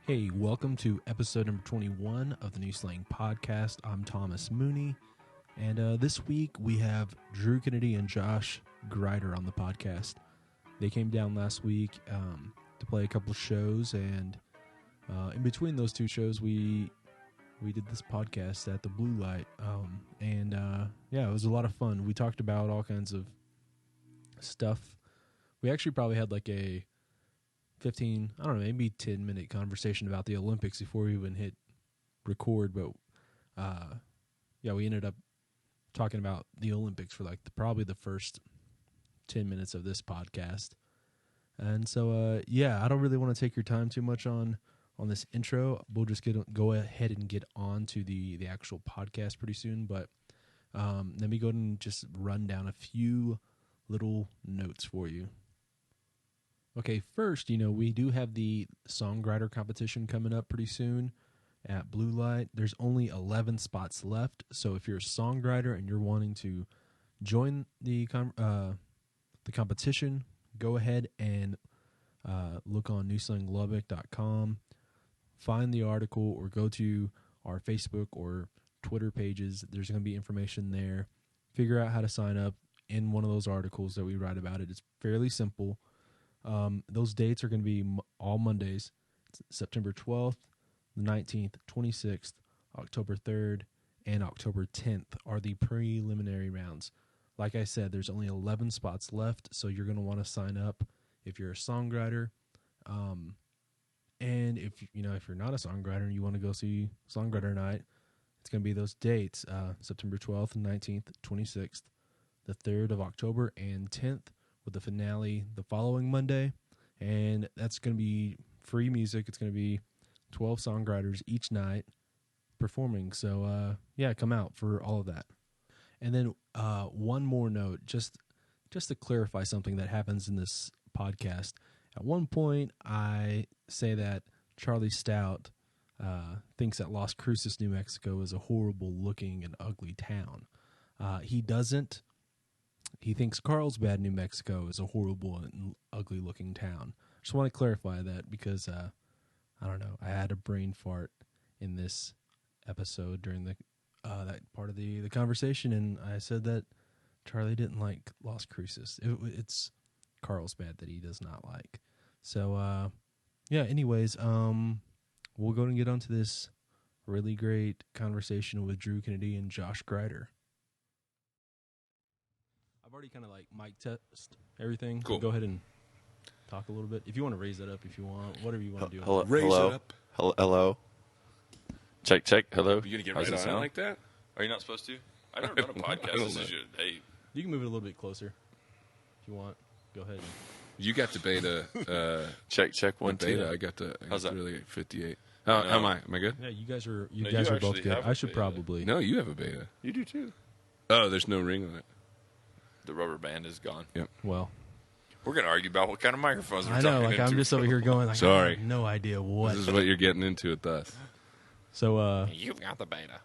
Hey, welcome to episode number 21 of the New Slang Podcast. I'm Thomas Mooney, and this week we have Drew Kennedy and Josh Grider on the podcast. They came down last week to play a couple shows, and in between those two shows, we did this podcast at the Blue Light, and it was a lot of fun. We talked about all kinds of stuff. We actually probably had like a 15, I don't know, maybe 10-minute conversation about the Olympics before we even hit record, but we ended up talking about the Olympics for like probably the first 10 minutes of this podcast. And so, I don't really want to take your time too much on this intro. We'll just go ahead and get on to the actual podcast pretty soon, but let me go ahead and just run down a few little notes for you. Okay, first, we do have the songwriter competition coming up pretty soon at Blue Light. There's only 11 spots left, so if you're a songwriter and you're wanting to join the competition, go ahead and look on newslanglubbock.com, find the article, or go to our Facebook or Twitter pages. There's going to be information there. Figure out how to sign up in one of those articles that we write about it. It's fairly simple. Those dates are going to be all Mondays. It's September 12th, the 19th, 26th, October 3rd, and October 10th are the preliminary rounds. Like I said, there's only 11 spots left, so you're going to want to sign up if you're a songwriter. And if you're not a songwriter and you want to go see Songwriter Night, it's going to be those dates, September 12th, 19th, 26th, the 3rd of October, and 10th. With the finale the following Monday, and that's going to be free music. It's going to be 12 songwriters each night performing. So, come out for all of that. And then one more note, just to clarify something that happens in this podcast. At one point, I say that Charlie Stout thinks that Las Cruces, New Mexico is a horrible-looking and ugly town. He doesn't. He thinks Carlsbad, New Mexico is a horrible and ugly-looking town. Just want to clarify that because, I don't know, I had a brain fart in this episode during that part of the conversation, and I said that Charlie didn't like Las Cruces. It's Carlsbad that he does not like. So, anyways, we'll go and get onto this really great conversation with Drew Kennedy and Josh Grider. I've already kind of like mic test everything. Cool. So go ahead and talk a little bit. If you want to raise that up, if you want, whatever you want to do. Hello. Raise hello. it up. Hello. Check. Hello. Are you gonna get How's right it on it sound? like that? Are you not supposed to? I've never done a podcast. This is hey, You can move it a little bit closer if you want. Go ahead. you got the beta. Check. One, the beta. two. I got the. How's that? Really 58. How am I? Am I good? Yeah, you guys are No, guys you are both actually good. have a I should beta. probably. No, you have a beta. You do too. Oh, there's no ring on it. The rubber band is gone. Yep. Well, We're gonna argue about what kind of microphones we're I know. talking Like I'm into. just over here going. Like, Sorry. I have no idea what. This is what you're getting into with us. So You've got the beta.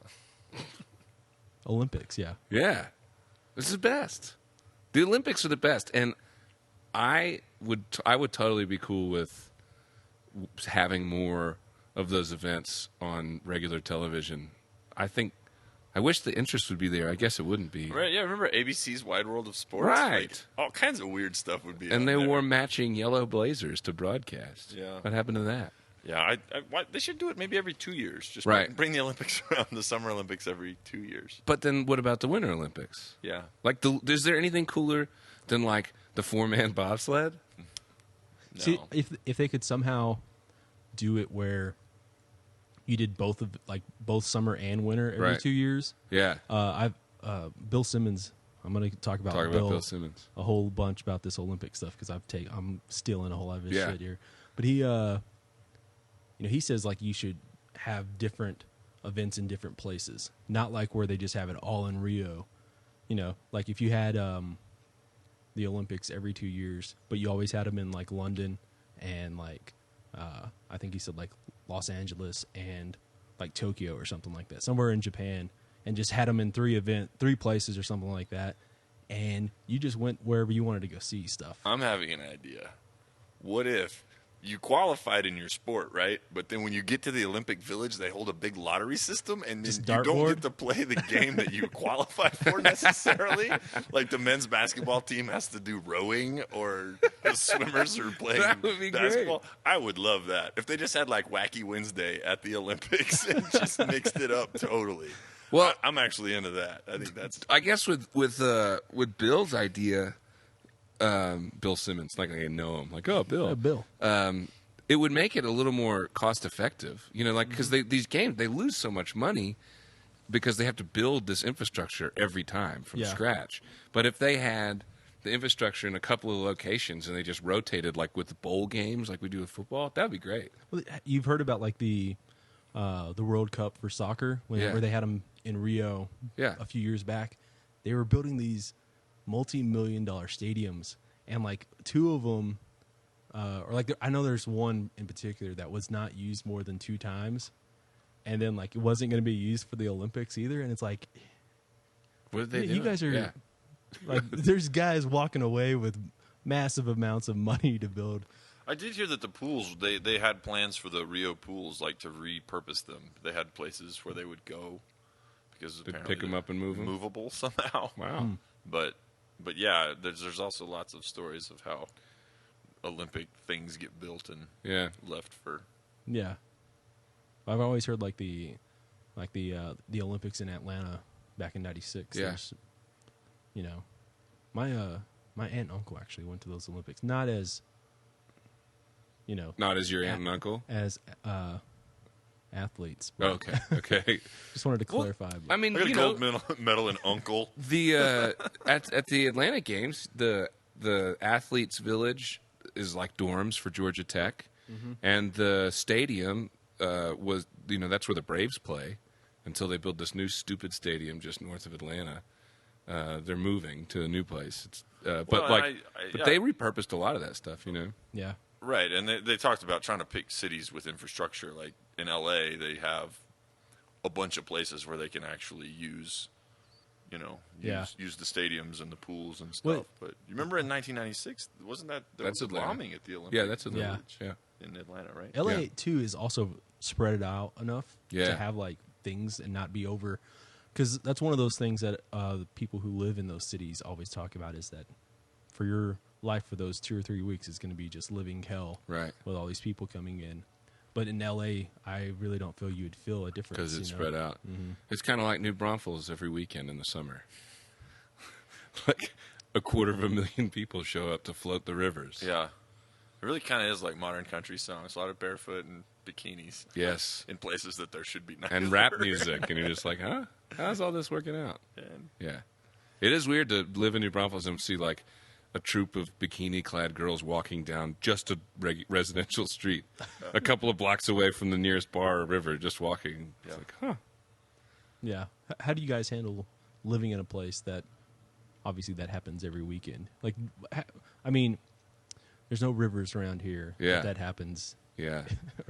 Olympics, yeah. Yeah, this is the best. The Olympics are the best, and I would totally be cool with having more of those events on regular television. I wish the interest would be there. I guess it wouldn't be. Right? Yeah. Remember ABC's Wide World of Sports? Right. Like, all kinds of weird stuff would be. And on they there. wore matching yellow blazers to broadcast. Yeah. What happened to that? Yeah. They should do it maybe every 2 years. Just Right. bring the Olympics around, the Summer Olympics every 2 years. But then what about the Winter Olympics? Yeah. Like, is there anything cooler than like the 4-man bobsled? No. See, if they could somehow do it where you did both summer and winter every Right. 2 years. Yeah. Bill Simmons. I'm going to talk about Bill Simmons. a whole bunch about this Olympic stuff because I'm stealing a whole lot of his Yeah. shit here. But he, he says like you should have different events in different places, not like where they just have it all in Rio. Like if you had the Olympics every 2 years, but you always had them in like London and like I think he said like Los Angeles and like Tokyo or something like that, somewhere in Japan, and just had them in three places or something like that, and you just went wherever you wanted to go see stuff. I'm having an idea. What if you qualified in your sport, right? But then when you get to the Olympic Village, they hold a big lottery system, and then you don't get to play the game that you qualified for necessarily. Like the men's basketball team has to do rowing, or the swimmers are playing That would be basketball. great. I would love that if they just had like Wacky Wednesday at the Olympics and just mixed it up totally. Well, I'm actually into that. I think that's. I guess with Bill's idea, Bill Simmons, like I know him, like, oh, Bill. Bill. It would make it a little more cost effective, you know, like because these games they lose so much money because they have to build this infrastructure every time from scratch. But if they had the infrastructure in a couple of locations and they just rotated like with the bowl games, like we do with football, that'd be great. Well, you've heard about like the World Cup for soccer where they had them in Rio a few years back. They were building these multi-million-dollar stadiums, and like two of them. Or like I know there's one in particular that was not used more than 2 times, and then like it wasn't going to be used for the Olympics either. And it's like, What did they do? you guys are like, there's guys walking away with massive amounts of money to build. I did hear that the pools they had plans for the Rio pools, like to repurpose them. They had places where they would go because They'd apparently pick 'em up and move 'em? movable somehow. Wow. But yeah, there's also lots of stories of how Olympic things get built and left for. Yeah, I've always heard like the Olympics in Atlanta back in '96. Yeah, you know, my aunt and uncle actually went to those Olympics, not as not as your aunt and uncle, as athletes. Oh, okay. Just wanted to clarify. I mean, I got a gold medal in Uncle. The at the Atlanta Games, the athletes' village is like dorms for Georgia Tech, and the stadium was that's where the Braves play until they build this new stupid stadium just north of Atlanta. They're moving to a new place. But they repurposed a lot of that stuff, Yeah. Right, and they talked about trying to pick cities with infrastructure. Like in L.A., they have a bunch of places where they can actually use use the stadiums and the pools and stuff. But you remember in 1996, wasn't that there was a bombing at the Olympics? Yeah, that's Atlanta. Yeah. In Atlanta, right? LA too is also spread out enough Yeah. to have like things and not be over, because that's one of those things that the people who live in those cities always talk about, is that for your life for those 2 or 3 weeks is going to be just living hell, Right. with all these people coming in. But in LA, I really don't feel you would feel a difference Because it's spread out. Mm-hmm. It's kind of like New Braunfels every weekend in the summer. Like 250,000 people show up to float the rivers. Yeah. It really kind of is like modern country songs. A lot of barefoot and bikinis. Yes. In places that there should be neither. And rap music. And you're just like, huh? How's all this working out? Yeah. It is weird to live in New Braunfels and see like a troop of bikini-clad girls walking down just a residential street, a couple of blocks away from the nearest bar or river, just walking. It's like, huh. Yeah. How do you guys handle living in a place that, obviously, that happens every weekend? Like, I mean, there's no rivers around here. Yeah. But that happens. Yeah.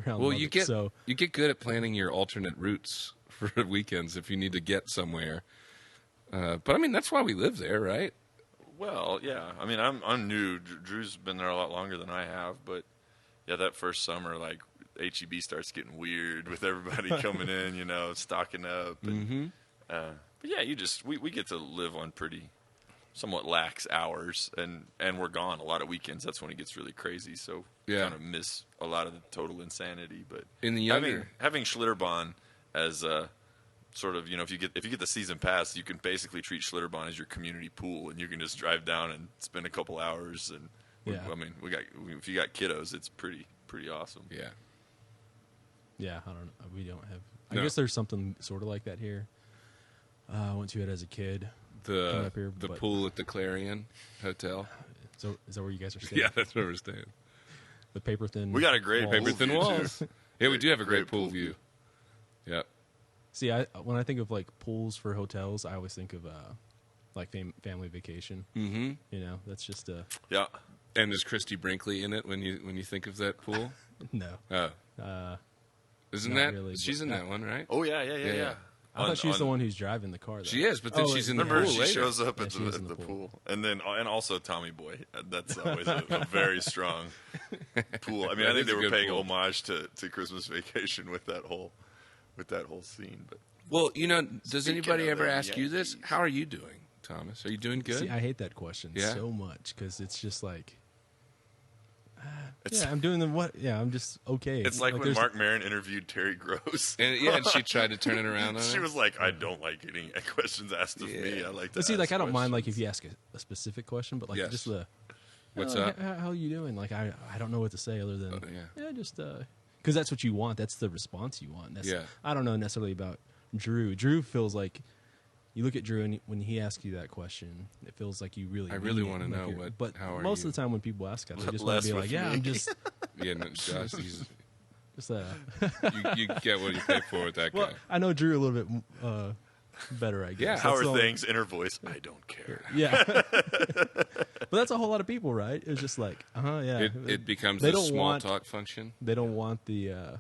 Around Well, Lubbock, you get good at planning your alternate routes for weekends if you need to get somewhere. But I mean, that's why we live there, right? Well, yeah. I mean, I'm new. Drew's been there a lot longer than I have, but yeah, that first summer, like HEB starts getting weird with everybody coming in, stocking up. And, but yeah, we get to live on pretty somewhat lax hours, and we're gone a lot of weekends. That's when it gets really crazy. So kind of miss a lot of the total insanity. But in the having Schlitterbahn as sort of, if you get the season pass, you can basically treat Schlitterbahn as your community pool, and you can just drive down and spend a couple hours. And I mean, if you got kiddos, it's pretty awesome. Yeah. Yeah, I don't know. We don't have. I guess there's something sort of like that here. I went to it as a kid. The pool at the Clarion Hotel. So is that where you guys are staying? Yeah, that's where we're staying. The paper thin. We got a great paper thin walls. Yeah, we do have a great pool view. Yep. See, when I think of like pools for hotels, I always think of like family vacation. Mm-hmm. That's just yeah. And is Christy Brinkley in it when you think of that pool? No. Oh. Isn't Not that really, she's but in that one, right? Oh yeah. I thought she was the one who's driving the ar. Though. She is, but then she's in the pool. Remember, she later. shows up at the pool, and also Tommy Boy. That's always a very strong pool. I mean, I think they were paying homage to Christmas Vacation with that whole scene. But well, does anybody ever ask you this? How are you doing, Thomas? Are you doing good? See, I hate that question so much because it's just like. It's, I'm doing I'm just okay. It's like when Mark Maron interviewed Terry Gross. And she tried to turn it around on She was like, I don't like getting questions asked of me. I like to see, like, I don't mind, like, questions. if you ask a specific question, but, like, just the... What's up? How are you doing? Like, I don't know what to say other than... just... Because that's what you want. That's the response you want. I don't know necessarily about Drew. Drew feels like... You look at Drew, and when he asks you that question, it feels like you really... I really want to know what... But how are most you? of the time when people ask that, they just want to be like, I'm just... Yeah, no, Josh, he's... Just, you get what you pay for with that guy. I know Drew a little bit better, I guess. Yeah. How are things? Inner voice, I don't care. Yeah. But that's a whole lot of people, right? It's just like, It becomes a small talk function. They don't want the... I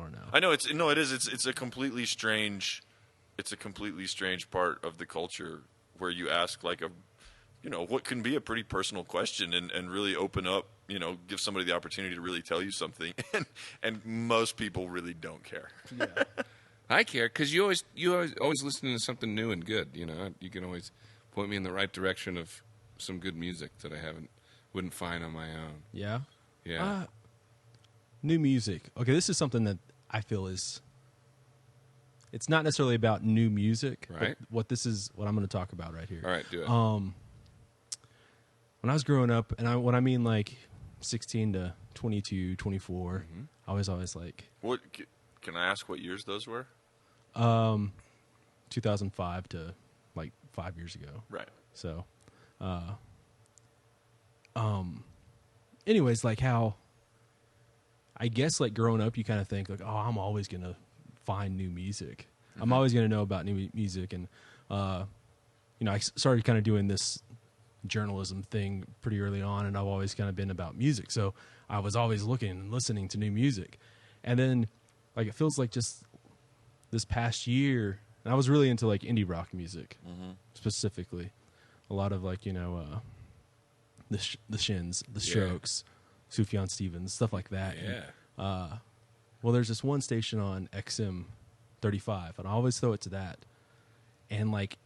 don't know. I know, it is. It's a completely strange... It's a completely strange part of the culture where you ask like what can be a pretty personal question and really open up, give somebody the opportunity to really tell you something. And most people really don't care. Yeah. I care because you always listen to something new and good. You can always point me in the right direction of some good music that I wouldn't find on my own. Yeah. Yeah. New music. Okay, this is something that I feel is... It's not necessarily about new music, right? But what I'm going to talk about right here. All right, do it. When I was growing up, and when I mean like 16 to 22, 24, I was always like... What can I ask what years those were? 2005 to like 5 years ago. Right. So, anyways, like how... I guess like growing up, you kind of think like, I'm always going to find new music. I'm always going to know about new music. And, I started kind of doing this journalism thing pretty early on, and I've always kind of been about music. So I was always looking and listening to new music. And then, like, it feels like just this past year, and I was really into, like, indie rock music, specifically. A lot of, like, the Shins, the Strokes, Sufjan Stevens, stuff like that. Yeah. And, well, there's this one station on XM 35, and I always throw it to that. And, like,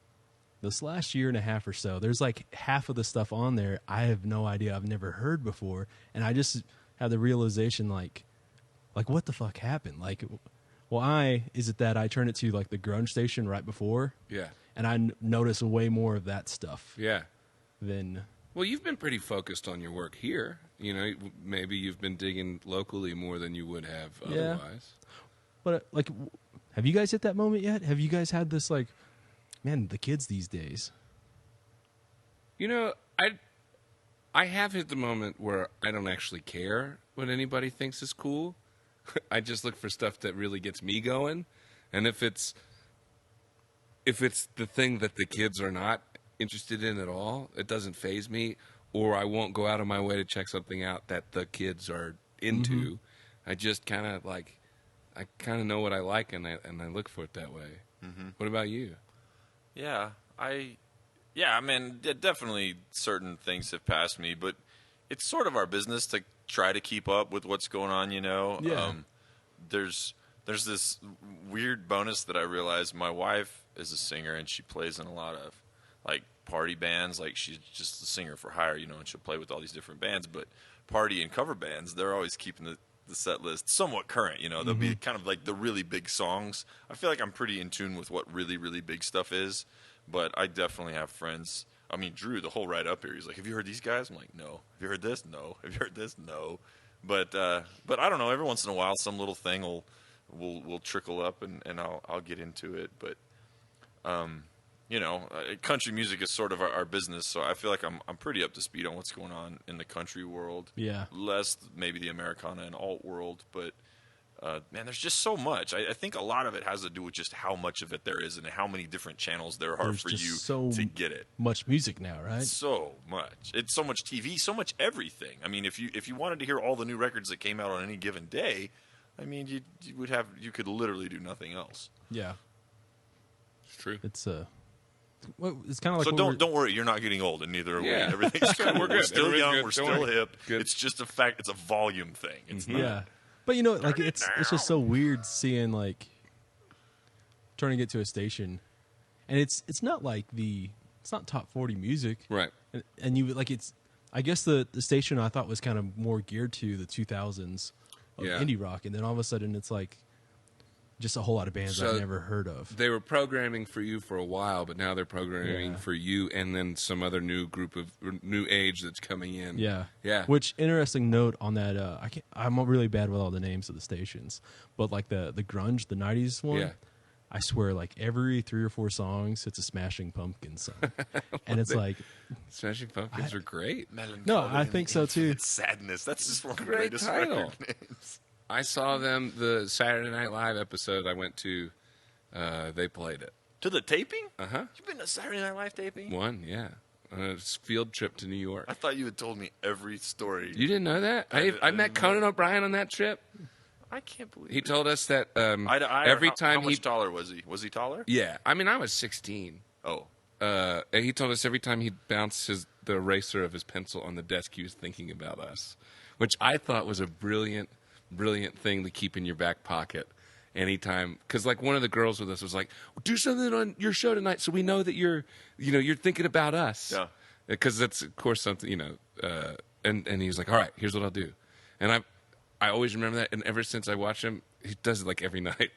this last year and a half or so, there's, like, half of the stuff on there I have no idea. I've never heard before. And I just had the realization, like what the fuck happened? Like, is it that I turned it to, like, the grunge station right before? Yeah. And I notice way more of that stuff. Yeah. Than... Well, you've been pretty focused on your work here. Maybe you've been digging locally more than you would have otherwise. But, like, have you guys hit that moment yet? Have you guys had this, like, man, the kids these days? I have hit the moment where I don't actually care what anybody thinks is cool. I just look for stuff that really gets me going. And if it's the thing that the kids are not interested in at all, it doesn't faze me, or I won't go out of my way to check something out that the kids are into. I just kind of know what I like, and I look for it that way. What about you? Yeah, I mean, definitely certain things have passed me, but it's sort of our business to try to keep up with what's going on, Yeah. There's this weird bonus that I realized. My wife is a singer, and she plays in a lot of, like, party bands. Like, she's just a singer for hire, and she'll play with all these different bands. But party and cover bands, they're always keeping the set list somewhat current. They'll be kind of like the really big songs. I feel like I'm pretty in tune with what really, really big stuff is. But I definitely have friends. I mean, Drew, the whole ride up here, he's like, have you heard these guys? I'm like, no. Have you heard this? No. Have you heard this? No. But I don't know. Every once in a while, some little thing will trickle up, and I'll get into it. But country music is sort of our business, so I feel like I'm pretty up to speed on what's going on in the country world. Yeah. Less maybe the Americana and alt world, but man, there's just so much. I think a lot of it has to do with just how much of it there is and how many different channels there are for you to get it. Much music now, right? So much. It's so much TV, so much everything. I mean, if you wanted to hear all the new records that came out on any given day, I mean, you could literally do nothing else. Yeah. It's true. It's well, it's kind of like So don't worry, you're not getting old, and neither are we. Yeah. Everything's cool. We're good. We're still Everybody's young. good. We're Don't still worry. hip. Good. It's just a fact. It's a volume thing. It's not. yeah. But like it's just so weird seeing like trying to get to a station, and it's not like it's not top 40 music, Right. and you like it's. I guess the station I thought was kind of more geared to the 2000s of Yeah. indie rock, and then all of a sudden it's like just a whole lot of bands So I've never heard of. They were programming for you for a while, but now they're programming Yeah. for you and then some other new group of new age that's coming in. Yeah, Yeah. Which interesting note on that? I'm really bad with all the names of the stations, but like the grunge, the '90s one. Yeah. I swear, like every 3 or 4 songs, it's a Smashing Pumpkins song, and it's like, Smashing Pumpkins are great. no, I think so too. It's sadness. That's just one of the Great greatest title. record names. I saw them the Saturday Night Live episode I went to. They played it. To the taping? Uh-huh. You've been to Saturday Night Live taping? One, yeah. It's a field trip to New York. I thought you had told me every story. You didn't know that? I didn't met know. Conan O'Brien on that trip. I can't believe He it. told us that Every time how much taller was he? Was he taller? Yeah, I mean, I was 16. Oh. And he told us every time he'd bounce the eraser of his pencil on the desk, he was thinking about us, which I thought was a brilliant thing to keep in your back pocket anytime. Because like one of the girls with us was like, "Do something on your show tonight, so we know that you're thinking about us." Yeah. Because that's of course something and he was like, "All right, here's what I'll do," and I always remember that, and ever since I watch him, he does it like every night.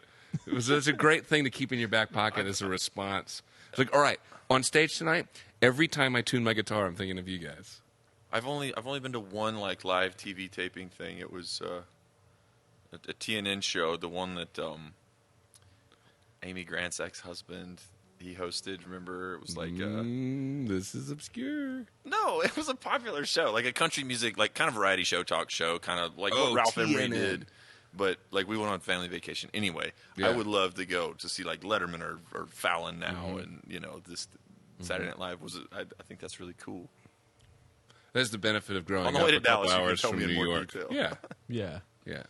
It's a great thing to keep in your back pocket as a response. It's like, all right, on stage tonight, every time I tune my guitar, I'm thinking of you guys. I've only been to one like live TV taping thing. It was a TNN show, the one that Amy Grant's ex-husband he hosted. Remember, it was like This is obscure. no, it was a popular show, like a country music, like kind of variety show, talk show, kind of like what Ralph Emery TNN. did. But like we went on family vacation anyway. Yeah. I would love to go to see like Letterman or Fallon now, and this Saturday Night Live was. I think that's really cool. That's the benefit of growing On the up way to a couple Dallas, you can hours tell from me in New more York. detail. Yeah, Yeah, yeah.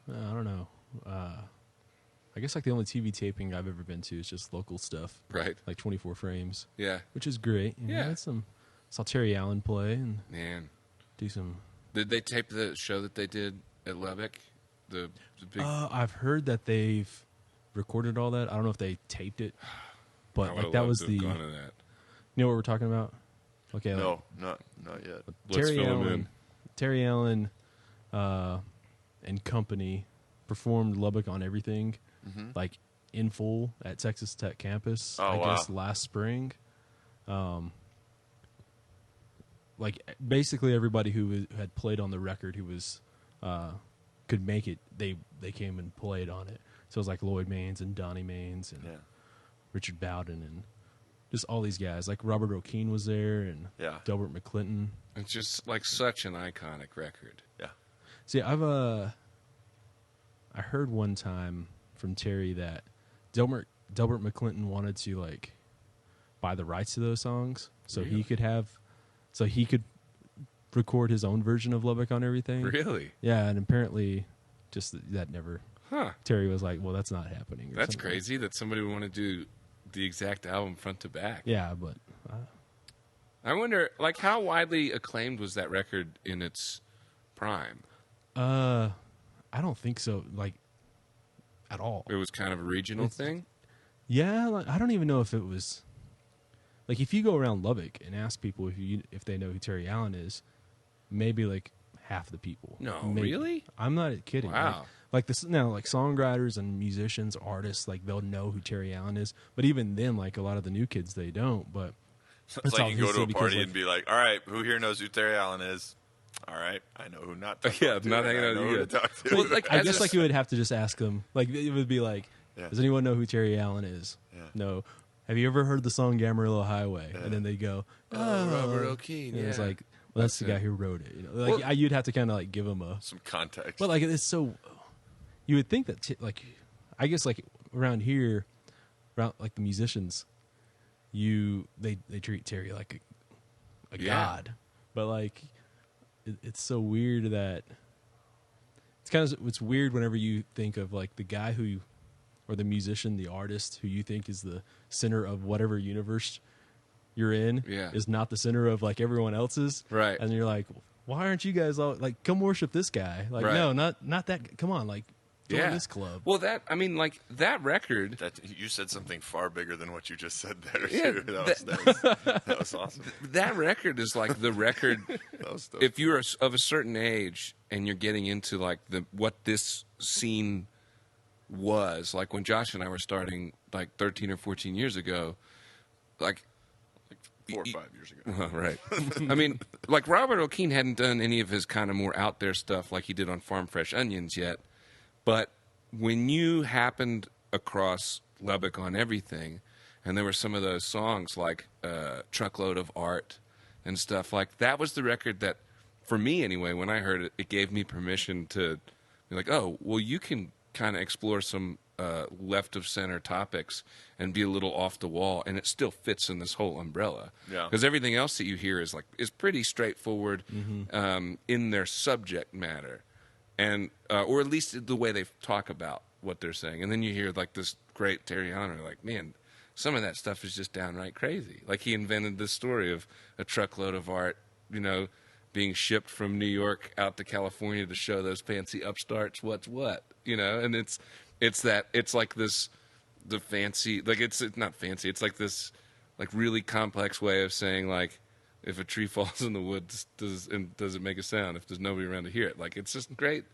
I don't know. I guess like the only TV taping I've ever been to is just local stuff, Right. like 24 frames, Yeah. which is great. Yeah. Saw Terry Allen play and Man. do some. Did they tape the show that they did at Lubbock? The big I've heard that they've recorded all that. I don't know if they taped it, I but would've like that loved was to the. have You gone to that. know what we're talking about? Okay. No, not yet. Let's fill him in. Terry Allen, and company performed Lubbock on Everything, like in full at Texas Tech campus. Oh, I wow. guess last spring. Like basically everybody who had played on the record who was could make it, they came and played on it. So it was like Lloyd Maines and Donnie Maines and Yeah. Richard Bowden and just all these guys. Like Robert O'Keefe was there and Yeah. Delbert McClinton. It's just like such an iconic record. Yeah. See, I heard one time from Terry that Delbert McClinton wanted to like buy the rights to those songs so he could record his own version of Lubbock on Everything. Really? Yeah, and apparently just that never. Huh. Terry was like, "Well, that's not happening." or That's something. crazy that somebody would want to do the exact album front to back. Yeah, but I wonder, like, how widely acclaimed was that record in its prime? I don't think so. Like at all. It was kind of a regional thing. Yeah, like, I don't even know if it was. Like, if you go around Lubbock and ask people if they know who Terry Allen is, maybe like half the people. No, Maybe. really? I'm not kidding. Wow. Like this now, like songwriters and musicians, artists, like they'll know who Terry Allen is. But even then, like a lot of the new kids, they don't. But It's like you go to a obviously party because, and be like, "All right, who here knows who Terry Allen is?" All right, I know who not. To Yeah, talk to, not and hanging I out know with who you. to talk to. Well, like, I as guess a- like you would have to just ask them. Like it would be like, Yeah. does anyone know who Terry Allen is? Yeah. No. Have you ever heard the song Amarillo Highway? And then they go, Oh, Robert O'Keefe, And it's yeah. like, well, that's the That's guy it. who wrote it. You know, like Well- you'd have to kind of like give him a. Some context. But like it's so, you would think that like, I guess like around here, around like the musicians, they treat Terry like a Yeah. god. But like, it's so weird that it's weird whenever you think of like the guy who or the musician, the artist who you think is the center of whatever universe you're in is not the center of like everyone else's. Right. And you're like, why aren't you guys all like, come worship this guy? Like, no, not that. Come on, like, join this club. Well, that record. You said something far bigger than what you just said there. Yeah, that was awesome. That record is like the record. If you're of a certain age and you're getting into like what this scene was, like when Josh and I were starting like 13 or 14 years ago, like 4 or 5 years ago. Right. I mean, like Robert O'Keen hadn't done any of his kind of more out there stuff like he did on Farm Fresh Onions yet. But when you happened across Lubbock on Everything, and there were some of those songs like Truckload of Art and stuff, like that was the record that, for me anyway, when I heard it, it gave me permission to be like, oh, well, you can kind of explore some left of center topics and be a little off the wall, and it still fits in this whole umbrella. Yeah. Because everything else that you hear is pretty straightforward in their subject matter, and or at least the way they talk about what they're saying. And then you hear like this great Terry Honor, like, man, some of that stuff is just downright crazy. Like he invented this story of a truckload of art, being shipped from New York out to California to show those fancy upstarts what's what, and it's like this, the fancy, like it's not fancy. It's like this, like really complex way of saying like, if a tree falls in the woods, does it make a sound if there's nobody around to hear it? Like it's just great,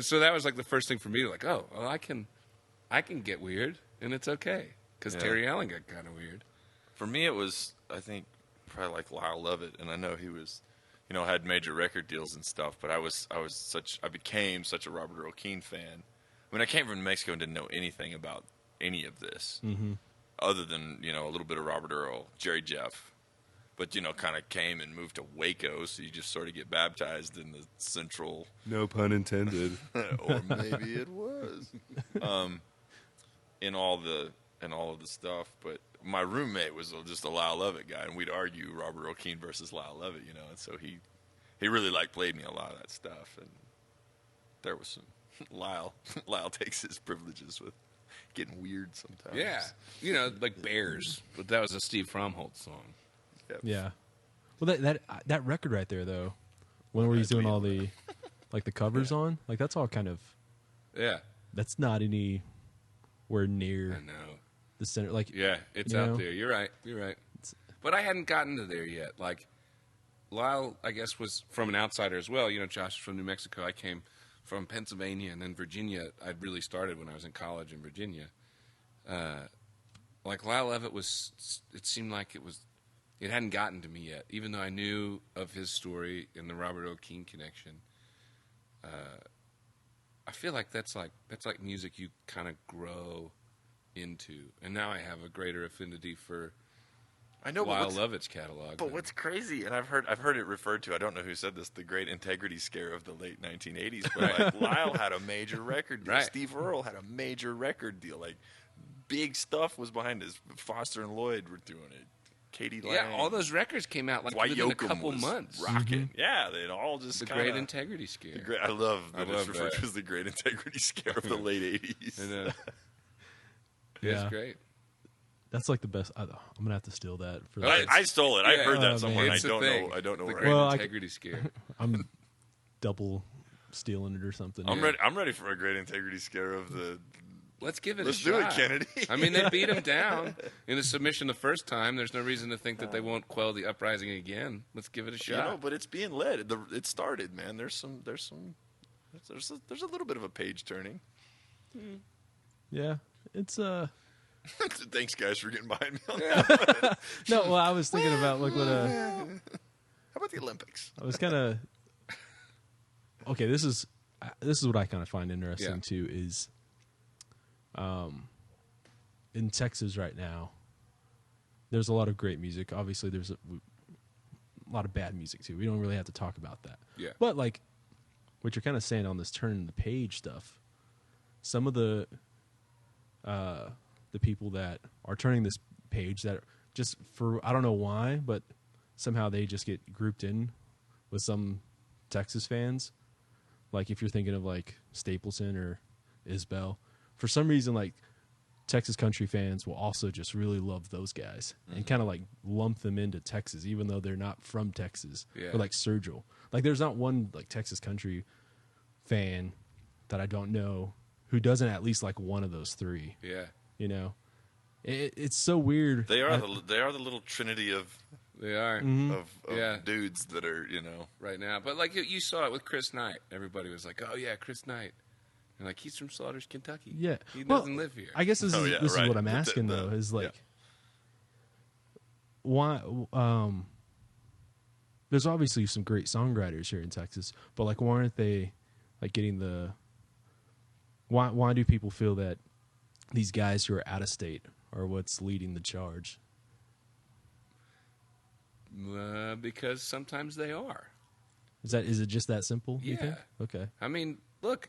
So that was like the first thing for me, like, oh, well, I can get weird and it's okay because Terry Allen got kind of weird. For me, it was I think probably like Lyle Lovett, and I know he was, had major record deals and stuff. But I became such a Robert O'Keen fan. I mean, I came from New Mexico and didn't know anything about any of this, other than a little bit of Robert Earl, Jerry Jeff, but kind of came and moved to Waco, so you just sort of get baptized in the central. No pun intended. Or maybe it was. In all of the stuff, but my roommate was just a Lyle Lovett guy, and we'd argue Robert O'Keen versus Lyle Lovett, and so he really played me a lot of that stuff, and there was some. Lyle takes his privileges with getting weird sometimes. Yeah, like Bears, but that was a Steve Fromholtz song. Yep. Yeah. Well, that record right there, though, when he's doing all the like the covers on, like that's all kind of that's not anywhere near the center. Like it's out there. You're right. But I hadn't gotten to there yet. Like Lyle, I guess, was from an outsider as well. Josh is from New Mexico. I came from Pennsylvania and then Virginia. I'd really started when I was in college in Virginia. Like Lyle Lovett it seemed like it hadn't gotten to me yet, even though I knew of his story and the Robert O'Keen connection. I feel like that's like music you kind of grow into, and now I have a greater affinity for Lyle Lovett's catalog. But what's crazy, and I've heard it referred to, I don't know who said this, the great integrity scare of the late 1980s, but like Lyle had a major record deal. Right. Steve Earle had a major record deal. Like big stuff was behind us. Foster and Lloyd were doing it. Katie Lang. Yeah, all those records came out like within a couple months. Rocking. Yeah, they'd all just the great integrity scare. I love that it's referred to as the great integrity scare of the late 80s. It's great. That's like the best. I'm gonna have to steal that. For I stole it. I heard that somewhere. I don't know the where. great integrity scare. I'm double stealing it or something. I'm ready for a great integrity scare of the. Let's give it Let's a shot. do it, Kennedy. I mean, they beat him down in the submission the first time. There's no reason to think that they won't quell the uprising again. Let's give it a shot. But it's being led. It started, man. There's a little bit of a page turning. Yeah, it's Thanks, guys, for getting behind me on that. No, well, I was thinking about like what How about the Olympics? I was kind of okay. This is what I kind of find interesting too. Is in Texas right now, there's a lot of great music. Obviously, there's a lot of bad music too. We don't really have to talk about that. Yeah. But like what you're kind of saying on this turn the page stuff, some of the people that are turning this page that just for I don't know why, but somehow they just get grouped in with some Texas fans. Like if you're thinking of like Stapleton or Isbell, for some reason like Texas country fans will also just really love those guys and kind of like lump them into Texas, even though they're not from Texas. Yeah. Or like Sergio. Like there's not one like Texas country fan that I don't know who doesn't at least like one of those three. Yeah. You know, it's so weird. They are the little trinity of They are. dudes that are, you know, Right now. But like you saw it with Chris Knight. Everybody was like, oh, yeah, Chris Knight. And like, he's from Slaughters, Kentucky. Yeah. He doesn't live here. I guess this is right. what I'm asking, though, is like, why, there's obviously some great songwriters here in Texas, but like, why aren't they like getting why do people feel that these guys who are out of state are what's leading the charge? Because sometimes they are. Is it just that simple? You think? Yeah. Okay. I mean, look,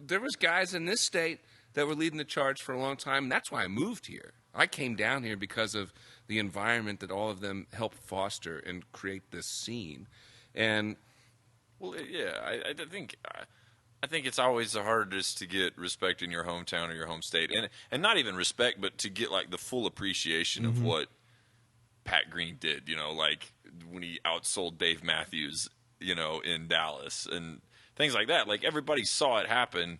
there was guys in this state that were leading the charge for a long time. And that's why I moved here. I came down here because of the environment that all of them helped foster and create this scene. And well, yeah, I think it's always the hardest to get respect in your hometown or your home state, and not even respect, but to get like the full appreciation of what Pat Green did. You know, like when he outsold Dave Matthews, you know, in Dallas and things like that. Like everybody saw it happen.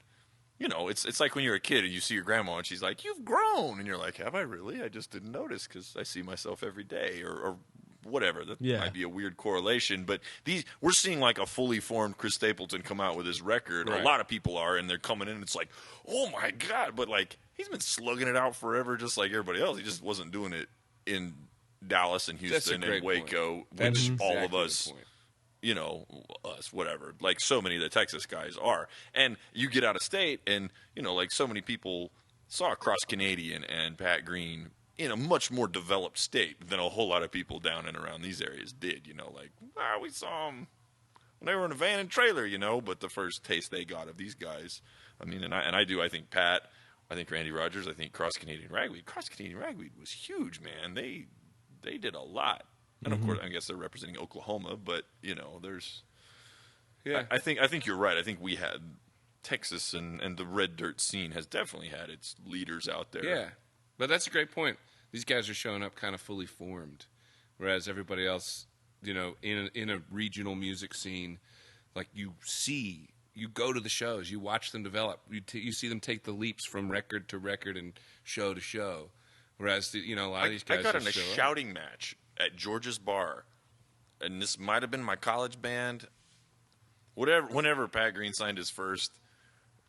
You know, it's like when you're a kid and you see your grandma and she's like, "You've grown," and you're like, "Have I really? I just didn't notice because I see myself every day," or whatever. That might be a weird correlation, but we're seeing like a fully formed Chris Stapleton come out with his record. Right. A lot of people are, and they're coming in and it's like, oh my God, but like he's been slugging it out forever just like everybody else. He just wasn't doing it in Dallas and Houston and Waco, which all of us, you know, us, whatever, like so many of the Texas guys are. And you get out of state and, you know, like so many people saw Cross Canadian and Pat Green in a much more developed state than a whole lot of people down and around these areas did, you know, like, we saw them when they were in a van and trailer, you know, but the first taste they got of these guys, I mean, I think Pat, I think Randy Rogers, I think Cross Canadian Ragweed was huge, man. They did a lot. And of course, I guess they're representing Oklahoma, but you know, I think you're right. I think we had Texas and the red dirt scene has definitely had its leaders out there. Yeah. But that's a great point. These guys are showing up kind of fully formed, whereas everybody else, you know, in a regional music scene, like you go to the shows, you watch them develop, you see them take the leaps from record to record and show to show, whereas a lot of these guys. I got in a shouting match at George's Bar, and this might have been my college band. Whenever Pat Green signed his first,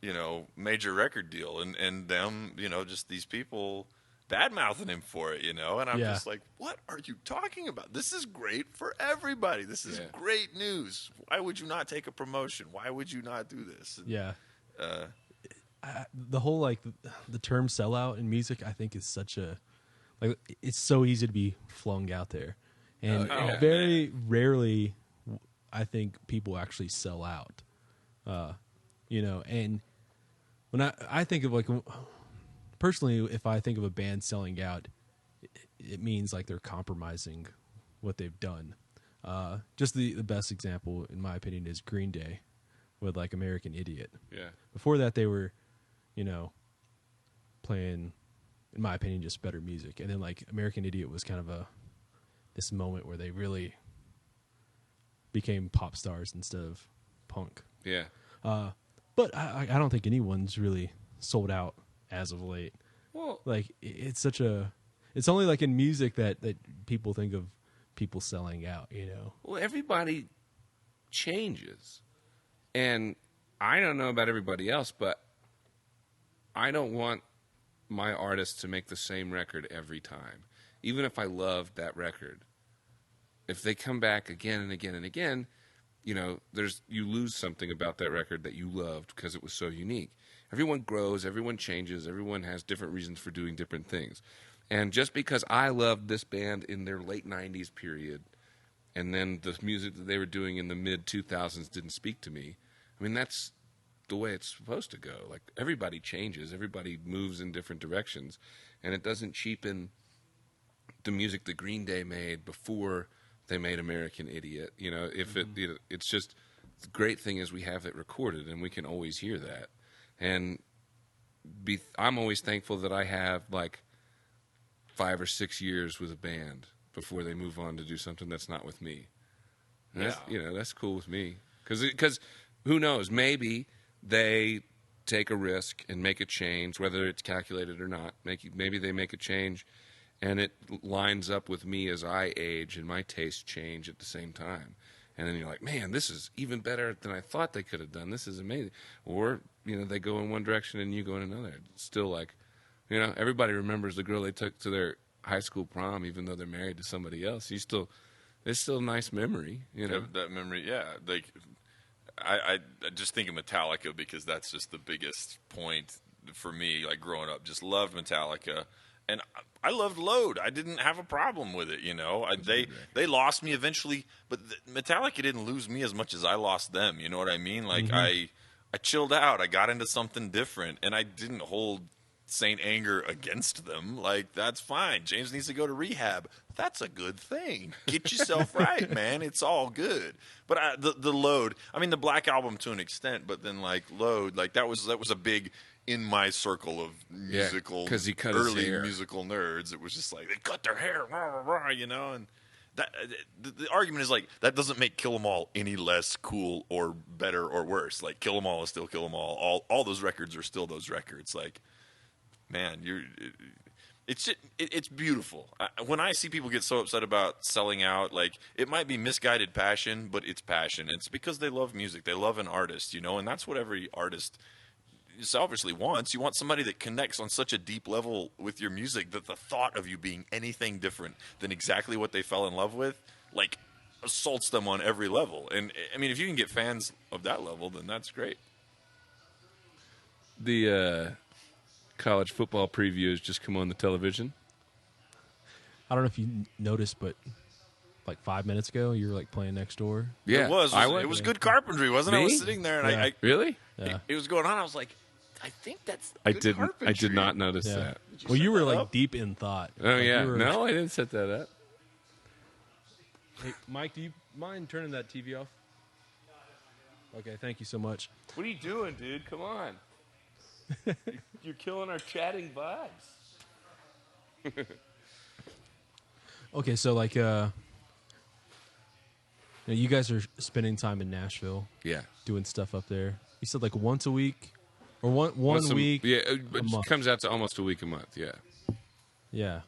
you know, major record deal, and them, you know, just these people bad-mouthing him for it, you know, and I'm just like, what are you talking about? This is great for everybody. This is great news. Why would you not take a promotion? Why would you not do this? Yeah. The whole, like, the term sellout in music, I think is such a, like, it's so easy to be flung out there. And very rarely, I think, people actually sell out. You know, and when I think of, like, personally, if I think of a band selling out, it means like they're compromising what they've done. Just the best example, in my opinion, is Green Day with like American Idiot. Yeah. Before that, they were, you know, playing, in my opinion, just better music. And then like American Idiot was kind of this moment where they really became pop stars instead of punk. Yeah. But I don't think anyone's really sold out as of late. Well, like it's only like in music that people think of people selling out, you know. Well, everybody changes. And I don't know about everybody else, but I don't want my artist to make the same record every time. Even if I loved that record. If they come back again and again and again, you know, you lose something about that record that you loved because it was so unique. Everyone grows, everyone changes, everyone has different reasons for doing different things. And just because I loved this band in their late 90s period, and then the music that they were doing in the mid-2000s didn't speak to me, I mean, that's the way it's supposed to go. Like, everybody changes, everybody moves in different directions, and it doesn't cheapen the music that Green Day made before they made American Idiot. You know, it's just, the great thing is we have it recorded, and we can always hear that. And I'm always thankful that I have like 5 or 6 years with a band before they move on to do something that's not with me. And that's cool with me. Because who knows? Maybe they take a risk and make a change, whether it's calculated or not. Maybe they make a change, and it lines up with me as I age and my tastes change at the same time. And then you're like, man, this is even better than I thought they could have done. This is amazing. Or, they go in one direction and you go in another. It's still like, everybody remembers the girl they took to their high school prom, even though they're married to somebody else. It's still a nice memory, That memory, yeah. Like, I just think of Metallica because that's just the biggest point for me, like growing up. Just loved Metallica. And I loved Load. I didn't have a problem with it, They lost me eventually, but Metallica didn't lose me as much as I lost them. You know what I mean? Like I chilled out. I got into something different, and I didn't hold Saint Anger against them. Like, that's fine. James needs to go to rehab. That's a good thing. Get yourself right, man. It's all good. But the Load, I mean, the Black Album to an extent, but then like Load, like that was a big in my circle of musical, early musical nerds. It was just like they cut their hair, rah, rah, rah, and that the argument is like that doesn't make Kill 'Em All any less cool or better or worse. Like Kill 'Em All is still Kill 'Em All. All those records are still those records. Like, man, it's beautiful. When I see people get so upset about selling out, like it might be misguided passion, but it's passion. It's because they love music. They love an artist, and that's what every artist selfishly wants. You want somebody that connects on such a deep level with your music that the thought of you being anything different than exactly what they fell in love with, like, assaults them on every level. And I mean, if you can get fans of that level, then that's great. The college football preview has just come on the television. I don't know if you noticed, but like 5 minutes ago, you were like playing next door. Yeah, it was good carpentry, wasn't it? I was sitting there and I really? Yeah. It was going on. I was like, I think that's good carpentry. I did not notice that. Well, you were like deep in thought. Oh, like, yeah. No, I didn't set that up. Hey, Mike, do you mind turning that TV off? Okay, thank you so much.'t you doing, dude? Come on. You're killing our chatting vibes. Okay, so like, you guys are spending time in Nashville. Yeah. Doing stuff up there. You said like once a week? Or one week? Yeah, it comes out to almost a week a month, yeah. Yeah.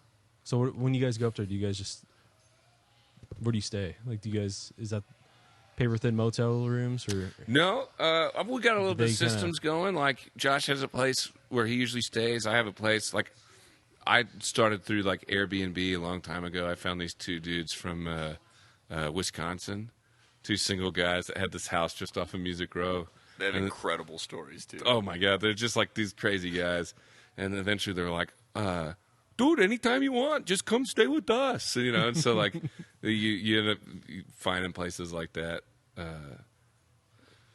So when you guys go up there, do you guys just... Where do you stay? Like, is that paper-thin motel rooms? Or No, we got a little bit of systems going. Like, Josh has a place where he usually stays. I have a place, like... I started through, like, Airbnb a long time ago. I found these two dudes from Wisconsin, two single guys that had this house just off of Music Row. They have incredible stories, too. Oh, my God. They're just like these crazy guys. And eventually they're like, dude, anytime you want, just come stay with us. And so, like, you end up finding places like that.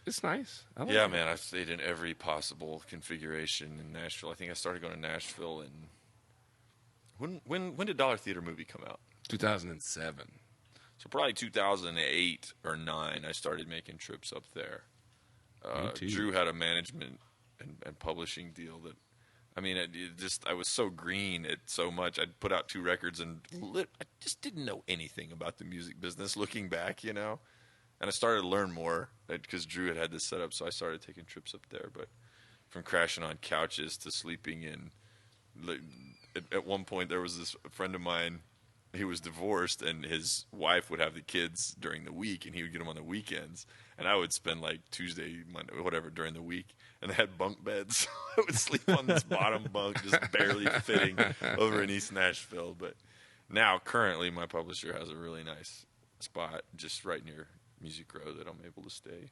It's nice. I like it. Man, I've stayed in every possible configuration in Nashville. I think I started going to Nashville in... When did Dollar Theater movie come out? 2007. So probably 2008 or 9, I started making trips up there. Drew had a management and publishing deal that, I mean, I was so green at so much. I'd put out 2 records and I just didn't know anything about the music business looking back, And I started to learn more because Drew had this set up, so I started taking trips up there. But from crashing on couches to sleeping in, at one point there was this friend of mine. He was divorced, and his wife would have the kids during the week, and he would get them on the weekends. And I would spend like Tuesday, Monday, whatever during the week, and they had bunk beds. I would sleep on this bottom bunk, just barely fitting over in East Nashville. But now, currently, my publisher has a really nice spot just right near Music Row that I'm able to stay.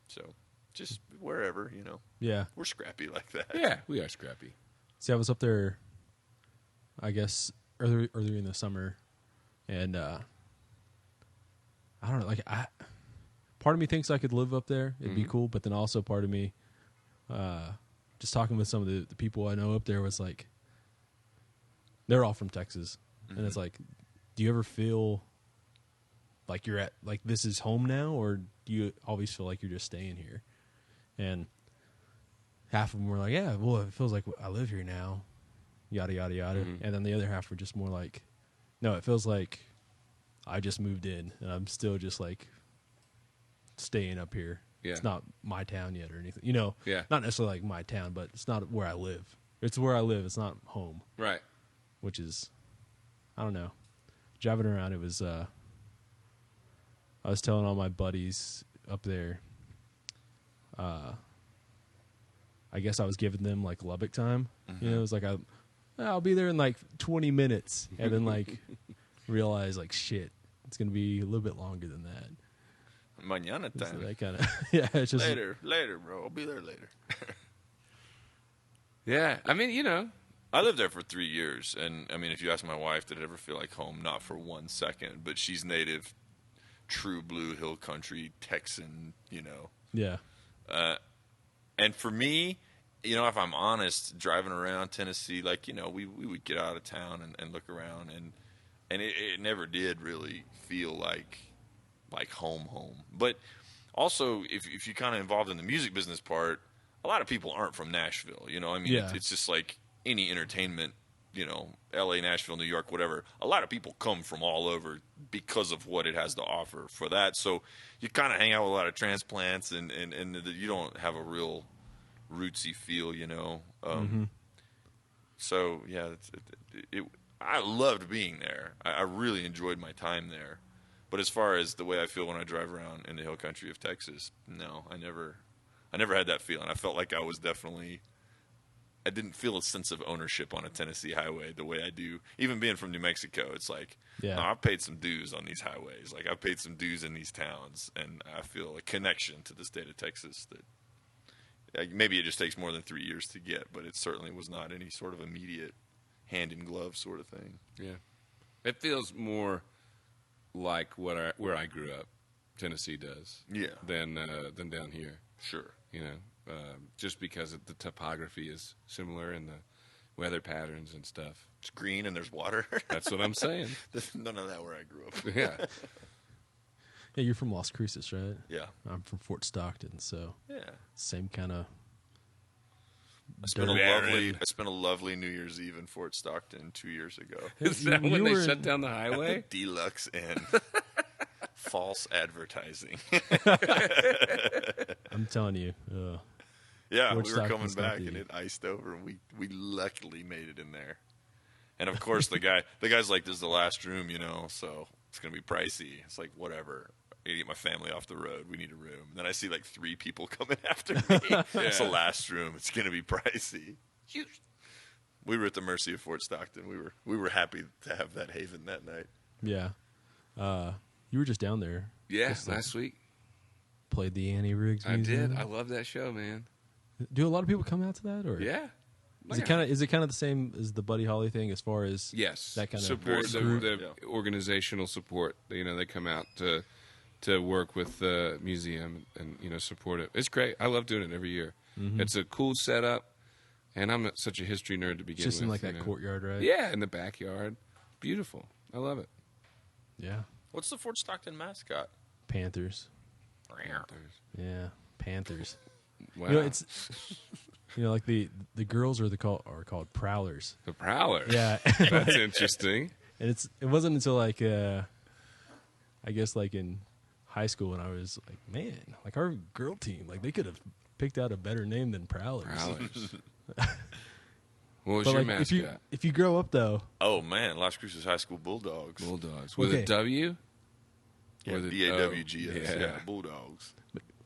So just wherever, Yeah. We're scrappy like that. Yeah, we are scrappy. See, I was up there, I guess, earlier in the summer, and I don't know, like, part of me thinks I could live up there. It'd be cool, but then also part of me, just talking with some of the people I know up there, was like, they're all from Texas, and it's like, do you ever feel like you're at, like, this is home now, or do you always feel like you're just staying here? And half of them were like, yeah, well, it feels like I live here now, yada, yada, yada. And then the other half were just more like, no, it feels like I just moved in and I'm still just like staying up here. Yeah. It's not my town yet or anything. You know, Yeah. not necessarily like my town, but it's not where I live. It's where I live. It's not home. Right. Which is, I don't know. Driving around, it was, I was telling all my buddies up there, I guess I was giving them like Lubbock time. You know, it was like, I'll be there in like 20 minutes. And then like realize like, shit, it's going to be a little bit longer than that. Mañana So time. that kind of, yeah, it's just. Later, bro. I'll be there later. Yeah. I mean, you know. I lived there for 3 years, and I mean, if you ask my wife, did it ever feel like home? Not for 1 second. But she's native, true blue hill country Texan, you know. Yeah. And for me, you know, if I'm honest, driving around Tennessee, like, you know, we would get out of town and look around, and it never did really feel like home. But also, if you're kind of involved in the music business part, a lot of people aren't from Nashville. You know, I mean, Yeah. it's just like any entertainment, you know, L.A., Nashville, New York, whatever. A lot of people come from all over because of what it has to offer for that. So you kind of hang out with a lot of transplants, and you don't have a real rootsy feel, you know. So yeah, I loved being there. I really enjoyed my time there. But as far as the way I feel when I drive around in the hill country of Texas, no, I never had that feeling. I felt like I didn't feel a sense of ownership on a Tennessee highway the way I do. Even being from New Mexico, it's like, Yeah. no, I've paid some dues on these highways. Like, I've paid some dues in these towns, and I feel a connection to the state of Texas that maybe it just takes more than 3 years to get, but it certainly was not any sort of immediate hand-in-glove sort of thing. Yeah. It feels more like where I grew up, Tennessee does. Yeah. Than down here. Sure. You know, just because the topography is similar and the weather patterns and stuff. It's green and there's water. That's what I'm saying. There's none of that where I grew up. Yeah. Yeah, you're from Las Cruces, right? Yeah. I'm from Fort Stockton, so Yeah. same kind of. I spent a lovely New Year's Eve in Fort Stockton 2 years ago. Is that You when they were shut in- down the highway? Deluxe and false advertising. I'm telling you, Yeah, Fort we were coming Stockton's not back the- and it iced over, and we luckily made it in there. And of course, the guy's like, "This is the last room, you know, so it's gonna be pricey." It's like, whatever. I gotta get my family off the road. We need a room. And then I see like 3 people coming after me. It's the last room. It's gonna be pricey. We were at the mercy of Fort Stockton. We were happy to have that haven that night. yeah. You were just down there. Yeah, Just, like, last week. Played the Annie Riggs I Museum. did. I love that show, man. Do a lot of people come out to that, or Yeah. Is it kind of the same as the Buddy Holly thing as far as Yes, that kind of support group? the organizational support. You know, they come out to work with the museum and you know support it. It's great. I love doing it every year. It's a cool setup, and I'm such a history nerd to begin just in with. like that courtyard, right? Yeah, in the backyard. Beautiful. I love it. Yeah. What's the Fort Stockton mascot? Panthers. Yeah, Panthers. Wow. You know, it's like the girls are called prowlers. the Prowler. Yeah, That's interesting. and it wasn't until like I guess like in high school when I was like, man, like our girl team, like they could have picked out a better name than prowlers. Prowlers. What was But your like mascot? if you grow up though, Oh man, Las Cruces High School Bulldogs. Bulldogs. With Okay. a W? Yeah, Or the- BAWGS. oh, Yeah, Bulldogs.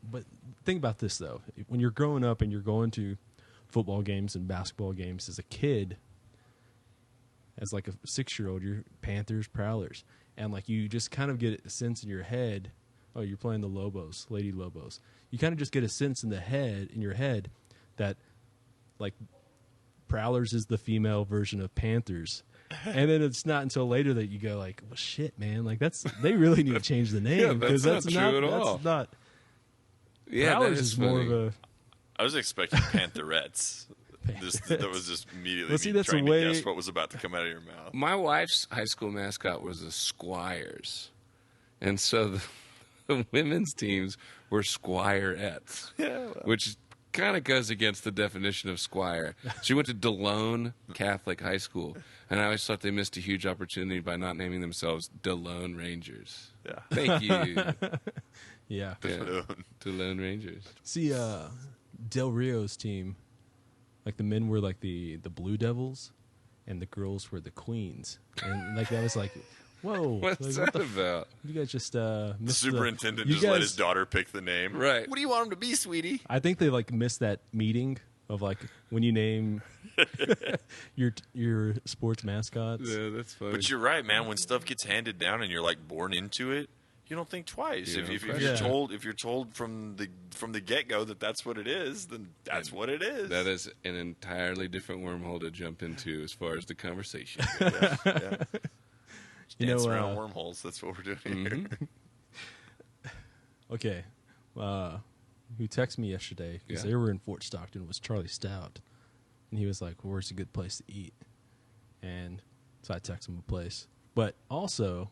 but think about this though, when you're growing up and you're going to football games and basketball games as a kid, as like a 6-year-old, you're Panthers, Prowlers, and like you just kind of get a sense in your head, oh, you're playing the Lobos, Lady Lobos. You kind of just get a sense in your head that like Prowlers is the female version of Panthers. And then it's not until later that you go like, well, shit, man, like they really need to change the name Yeah, because that's not true at all. That's not. Yeah, Prowlers that is more of funny. a. I was expecting Pantherettes. That was just immediately Well, see, me that's trying a way- to guess what was about to come out of your mouth. My wife's high school mascot was the Squires. And so the women's teams were Squireettes, which kind of goes against the definition of squire. She went to DeLone Catholic High School, and I always thought they missed a huge opportunity by not naming themselves DeLone Rangers. Yeah. Thank you. Yeah. DeLone Rangers. See, Del Rio's team, like the men were like the Blue Devils, and the girls were the Queens, and like that was like, whoa, What's like, that about? You guys just The missed superintendent you just guys, let his daughter pick the name. Right. What do you want him to be, sweetie? I think they like missed that meeting of like when you name your sports mascots. Yeah, that's funny. But you're right, man. When stuff gets handed down and you're like born into it, you don't think twice. You If don't you're told from the get go that that's what it is, then that's what it is. That is an entirely different wormhole to jump into as far as the conversation. Yeah. Dance around uh, wormholes. That's what we're doing here. Okay, who texted me yesterday because Yeah. they were in Fort Stockton was Charlie Stout, and he was like, well, "Where's a good place to eat?" And so I texted him a place, but also,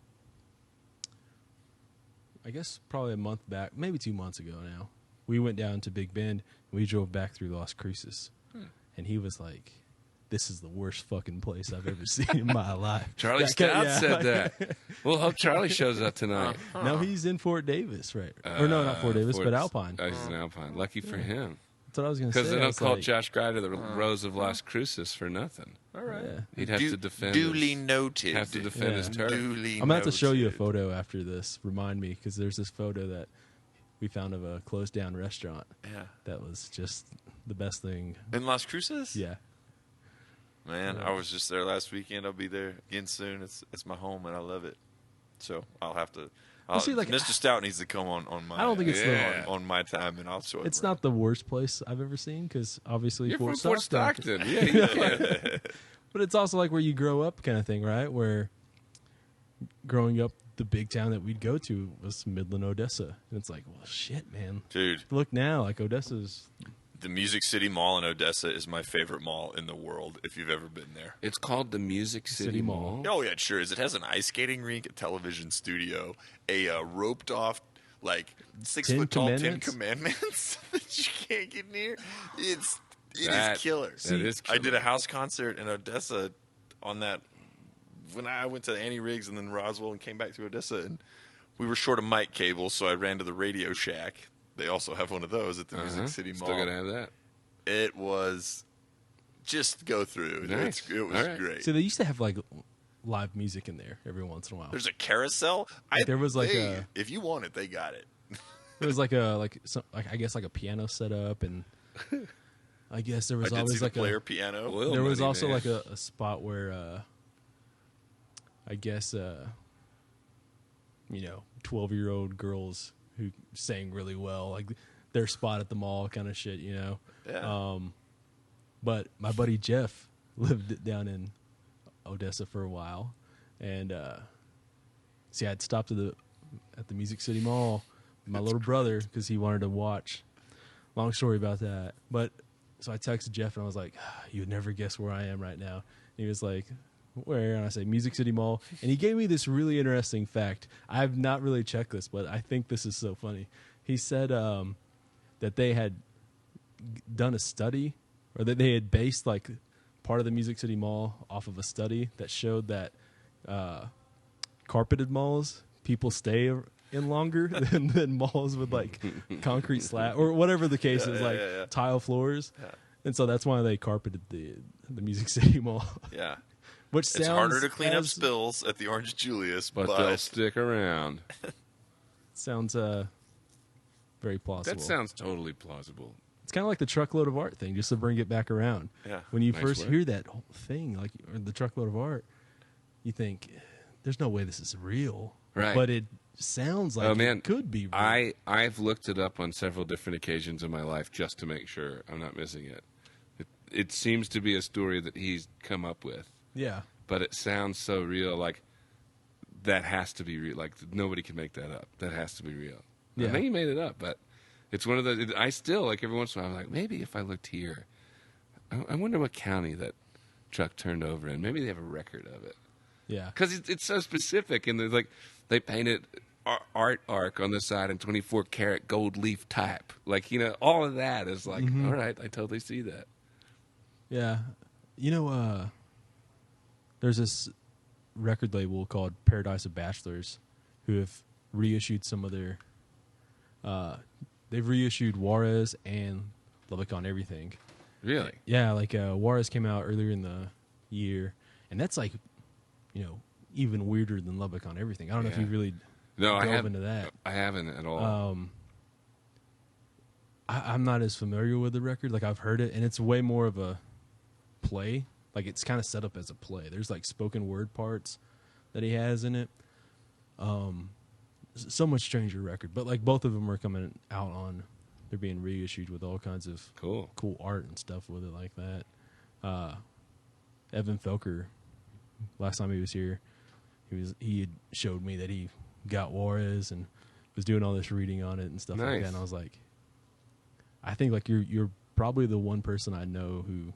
I guess probably a month back, maybe 2 months ago now, we went down to Big Bend. And we drove back through Las Cruces, and he was like, "This is the worst fucking place I've ever seen in my life." Charlie That Stout kind- yeah. said that. We'll hope Charlie shows up tonight. No, he's in Fort Davis, right? Or no, not Fort Davis, but Alpine. Oh, he's in Alpine. Lucky for him. That's what I was going to say. Because they I don't was call like, Josh Grider the Rose of Las Cruces for nothing. All right. yeah. He'd have to defend Duly his, noted. have to defend Yeah. his turf. Duly I'm going to have to show you a noted. photo after this. Remind me, because there's this photo that we found of a closed down restaurant Yeah. that was just the best thing. In Las Cruces? Yeah. Man, I was just there last weekend. I'll be there again soon. It's my home, and I love it. So I'll have to. see, like, Mr. Stout needs to come on my. I don't think it's Yeah. on my time, and I'll show it. It's not the worst place I've ever seen, because obviously You're from Fort Fort Stockton. Stockton. Yeah, you can. But it's also like where you grow up kind of thing, right? Where growing up, the big town that we'd go to was Midland, Odessa. And it's like, well, shit, man. Dude, Look now, like Odessa's... the Music City Mall in Odessa is my favorite mall in the world. If you've ever been there. It's called the Music City, City Mall. Mall. Oh yeah, it sure is. It has an ice skating rink, a television studio, a roped off like 6 Ten foot tall Commandments? 10 Commandments that you can't get near. It That- is killer. that is I did killer. a house concert in Odessa on that when I went to Annie Riggs and then Roswell and came back to Odessa, and we were short of mic cables, so I ran to the Radio Shack. They also have one of those at the Music City Mall. Still gotta have that. It was just go through. Nice. It was All right. great. See, they used to have like live music in there every once in a while. There's a carousel. There was like if you want it, they got it. There was like a I guess like a piano set up, and I guess there was I did see always the like player piano. Oil there was money, also man. like a spot where I guess 12-year-old girls who sang really well, like their spot at the mall kind of shit, Yeah. But my buddy Jeff lived down in Odessa for a while, and see, I'd stopped at the Music City Mall with my little brother because he wanted to watch. Long story about that, but so I texted Jeff and I was like, "You would never guess where I am right now." And he was like, "Where?" And I say, "Music City Mall." And he gave me this really interesting fact. I have not really checked this, but I think this is so funny. He said that they had done a study, or that they had based like part of the Music City Mall off of a study that showed that carpeted malls, people stay in longer than malls with like concrete slab or whatever the case is, like tile floors. Yeah. And so that's why they carpeted the Music City Mall. Yeah. Which sounds It's harder to clean up as- spills at the Orange Julius, But they'll stick around. Sounds very plausible. That sounds totally plausible. It's kind of like the truckload of art thing, just to bring it back around. Yeah. When you Nice first work. hear that whole thing, like or the truckload of art, you think, "There's no way this is real." Right. But it sounds like Oh, man. it could be real. I've looked it up on several different occasions in my life just to make sure I'm not missing it. It seems to be a story that he's come up with, Yeah. but it sounds so real. Like that has to be real. Like nobody can make that up. That has to be real. Yeah. I think he made it up, but it's one of the. I still like every once in a while. I'm like, maybe if I looked here, I wonder what county that truck turned over in. Maybe they have a record of it. Yeah. Because it's so specific, and there's like they paint it art arc on the side and 24 karat gold leaf type. Like, all of that is like, all right, I totally see that. Yeah. There's this record label called Paradise of Bachelors who have reissued some of their they've reissued Juarez and Lubbock on Everything. Really? Yeah, like Juarez came out earlier in the year, and that's like, even weirder than Lubbock on Everything. I don't know if you really delve into that. I haven't at all. I'm not as familiar with the record. Like, I've heard it, and it's way more of a play. Like, it's kind of set up as a play. There's like spoken word parts that he has in it. So much stranger record, but like both of them are coming out on. They're being reissued with all kinds of cool art and stuff with it like that. Evan Felker, last time he was here, he had showed me that he got Juarez and was doing all this reading on it and stuff like that. And I was like, I think like you're probably the one person I know who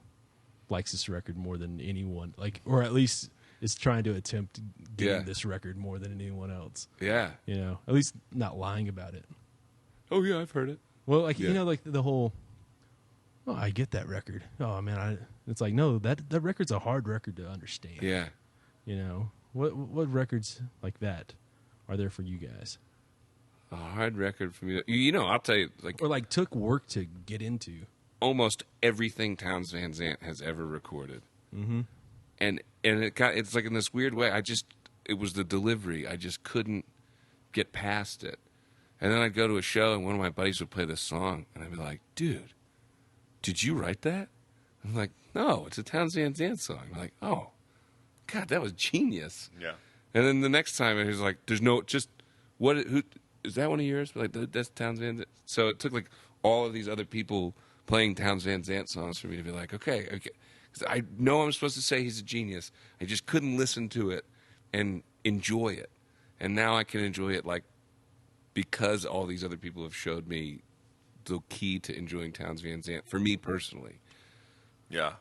likes this record more than anyone, like, or at least is trying to attempt getting this record more than anyone else. Yeah, at least not lying about it. Oh yeah, I've heard it. Well, like like the whole, oh, I get that record. Oh man, it's like, no, that record's a hard record to understand. Yeah, what records like that are there for you guys? A hard record for me. I'll tell you, or like took work to get into. Almost everything Townes Van Zandt has ever recorded, and it's like in this weird way. It was the delivery. I just couldn't get past it. And then I'd go to a show, and one of my buddies would play this song, and I'd be like, dude, did you write that? I'm like, no, it's a Townes Van Zandt song. I'm like, oh, God, that was genius. Yeah. And then the next time, it was like, there's no, just, who, is that one of yours? Like, that's Townes Van Zandt? So it took, like, all of these other people playing Townes Van Zandt songs for me to be like, okay. Because I know I'm supposed to say he's a genius. I just couldn't listen to it and enjoy it. And now I can enjoy it, like, because all these other people have showed me the key to enjoying Townes Van Zandt, for me personally. Yeah.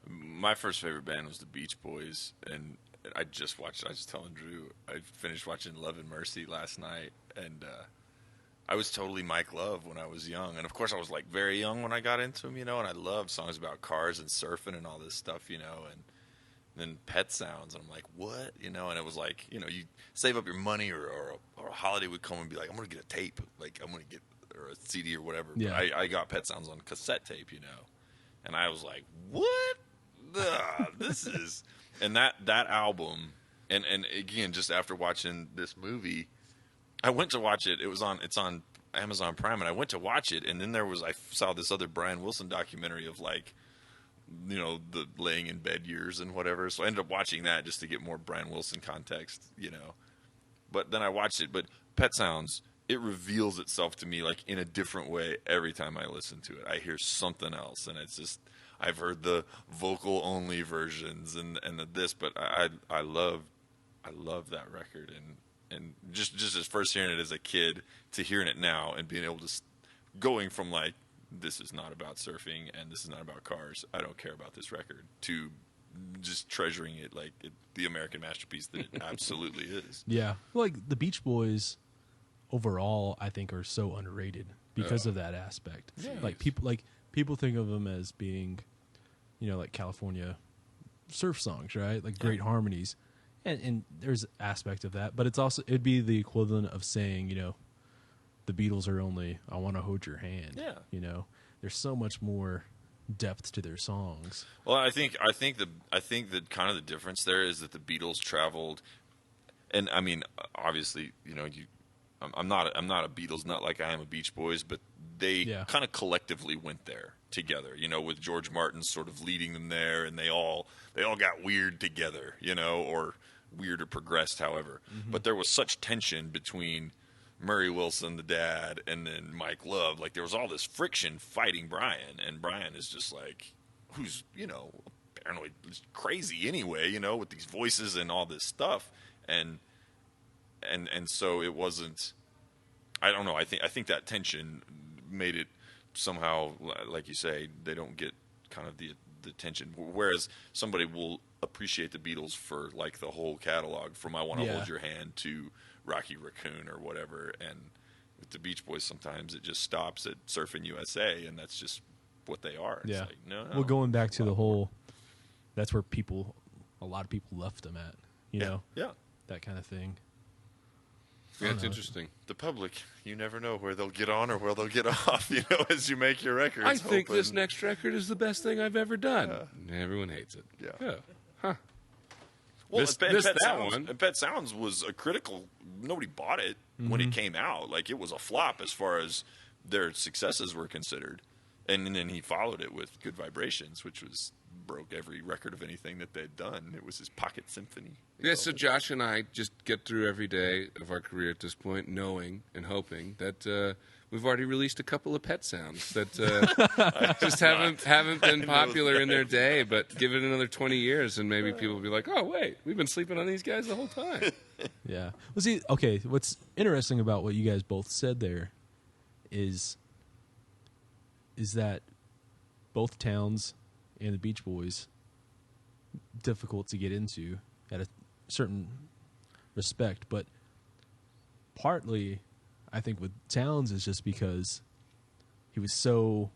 My first favorite band was the Beach Boys, and I was telling Drew, I finished watching Love and Mercy last night, and I was totally Mike Love when I was young. And, of course, I was, like, very young when I got into him, and I loved songs about cars and surfing and all this stuff, and then Pet Sounds, and I'm like, what? And it was like, you save up your money, or a holiday would come and be like, I'm going to get a tape, like, I'm going to get, or a CD or whatever. Yeah. But I got Pet Sounds on cassette tape, and I was like, what? This is, and that album, and again, just after watching this movie, I went to watch it. It's on Amazon Prime, and I went to watch it, and then I saw this other Brian Wilson documentary of like, the laying in bed years and whatever. So I ended up watching that just to get more Brian Wilson context, But then I watched it. But Pet Sounds, it reveals itself to me like in a different way every time I listen to it. I hear something else, and it's just, I've heard the vocal only versions and this, but I love that record, and just as first hearing it as a kid to hearing it now and being able to going from like, this is not about surfing and this is not about cars, I don't care about this record, to just treasuring it like the American masterpiece that it absolutely is. Yeah. Well, like the Beach Boys overall, I think, are so underrated because of that aspect. Yeah. Like people think of them as being, like California surf songs, right? Like great harmonies. And there's aspect of that, but it'd be the equivalent of saying, the Beatles are only I Want to Hold Your Hand. Yeah. There's so much more depth to their songs. Well, I think that kind of the difference there is that the Beatles traveled, and I mean, obviously, I'm not a Beatles nut like I am a Beach Boys, but they kind of collectively went there together, with George Martin sort of leading them there, and they all got weird together, or weird or progressed, however. Mm-hmm. But there was such tension between Murray Wilson, the dad, and then Mike Love. Like, there was all this friction fighting Brian, and Brian is just like, who's, apparently crazy anyway, with these voices and all this stuff. And so it wasn't, I don't know, I think that tension made it somehow, like you say, they don't get kind of the tension. Whereas somebody will appreciate the Beatles for like the whole catalog, from I Want to Hold Your Hand to Rocky Raccoon or whatever. And with the Beach Boys, sometimes it just stops at Surfing USA, and that's just what they are. It's like, no. Well, going back to the whole, that's where a lot of people left them at, you know? Yeah. That kind of thing. Yeah, it's interesting. The public, you never know where they'll get on or where they'll get off, as you make your records. I think this next record is the best thing I've ever done. Everyone hates it. Yeah. Huh. Well, That Pet Sounds was a critical. Nobody bought it when it came out. Like, it was a flop as far as their successes were considered. And then he followed it with Good Vibrations, which broke every record of anything that they'd done. It was his pocket symphony. Yeah, so Josh and I just get through every day of our career at this point, knowing and hoping that we've already released a couple of Pet Sounds that just haven't been popular in their day. But give it another 20 years, and maybe people will be like, "Oh, wait, we've been sleeping on these guys the whole time." Yeah. Well, see, okay, what's interesting about what you guys both said there is that both Towns and the Beach Boys, difficult to get into at a certain respect, but partly I think with Towns is just because he was so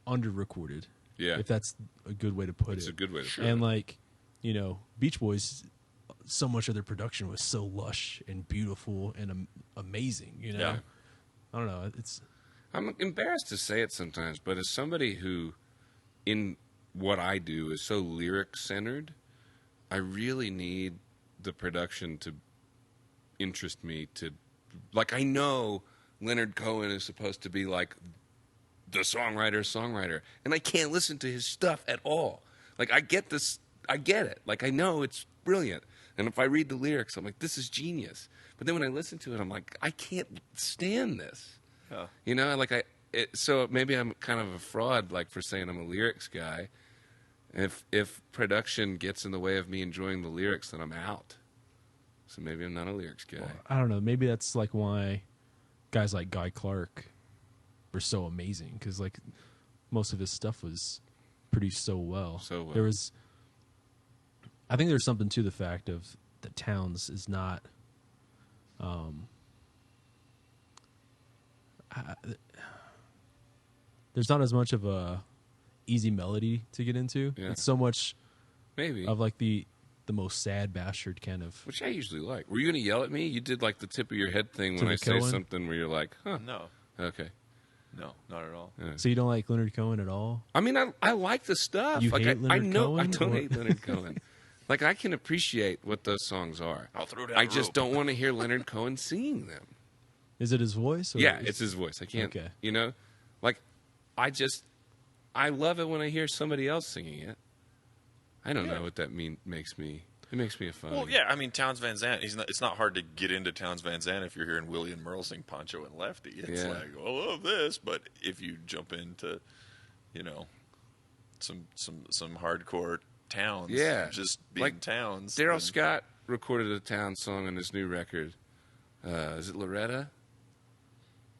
under-recorded. Yeah. If that's a good way to put it. It's a good way to put it. And like, Beach Boys, so much of their production was so lush and beautiful and amazing, Yeah. I don't know. I'm embarrassed to say it sometimes, but as somebody who, in what I do, is so lyric-centered, I really need the production to interest me to... Like, I know Leonard Cohen is supposed to be, like, the songwriter, and I can't listen to his stuff at all. Like, I get it. Like, I know it's brilliant. And if I read the lyrics, I'm like, this is genius. But then when I listen to it, I'm like, I can't stand this. Yeah. So maybe I'm kind of a fraud, like, for saying I'm a lyrics guy. If production gets in the way of me enjoying the lyrics, then I'm out. So maybe I'm not a lyrics guy. Well, I don't know. Maybe that's like why guys like Guy Clark were so amazing, because like most of his stuff was produced so well. I think there's something to the fact of that Towns is not. There's not as much of a easy melody to get into. Yeah. It's so much Maybe of like the most sad bastard kind of. Which I usually like. Were you going to yell at me? You did like the tip of your head thing To when I the say Cohen? something where you're like, huh. No. Okay. No, not at all. Yeah. So you don't like Leonard Cohen at all? I mean, I like the stuff. You like hate I Leonard know Cohen, I don't or- hate Leonard Cohen. Like, I can appreciate what those songs are. I'll throw down I a just rope. don't want to hear Leonard Cohen singing them. Is it his voice? Or Yeah, it's his voice. I can't. Okay. Like, I love it when I hear somebody else singing it. I don't know what that makes me. It makes me a phony. Well, yeah, I mean, Townes Van Zandt. It's not hard to get into Townes Van Zandt if you're hearing Willie and Merle sing Poncho and Lefty. It's Yeah. like, I love this, but if you jump into, some hardcore Townes, Yeah. just being Like, Townes. Daryl then- Scott recorded a Town song on his new record. Is it Loretta?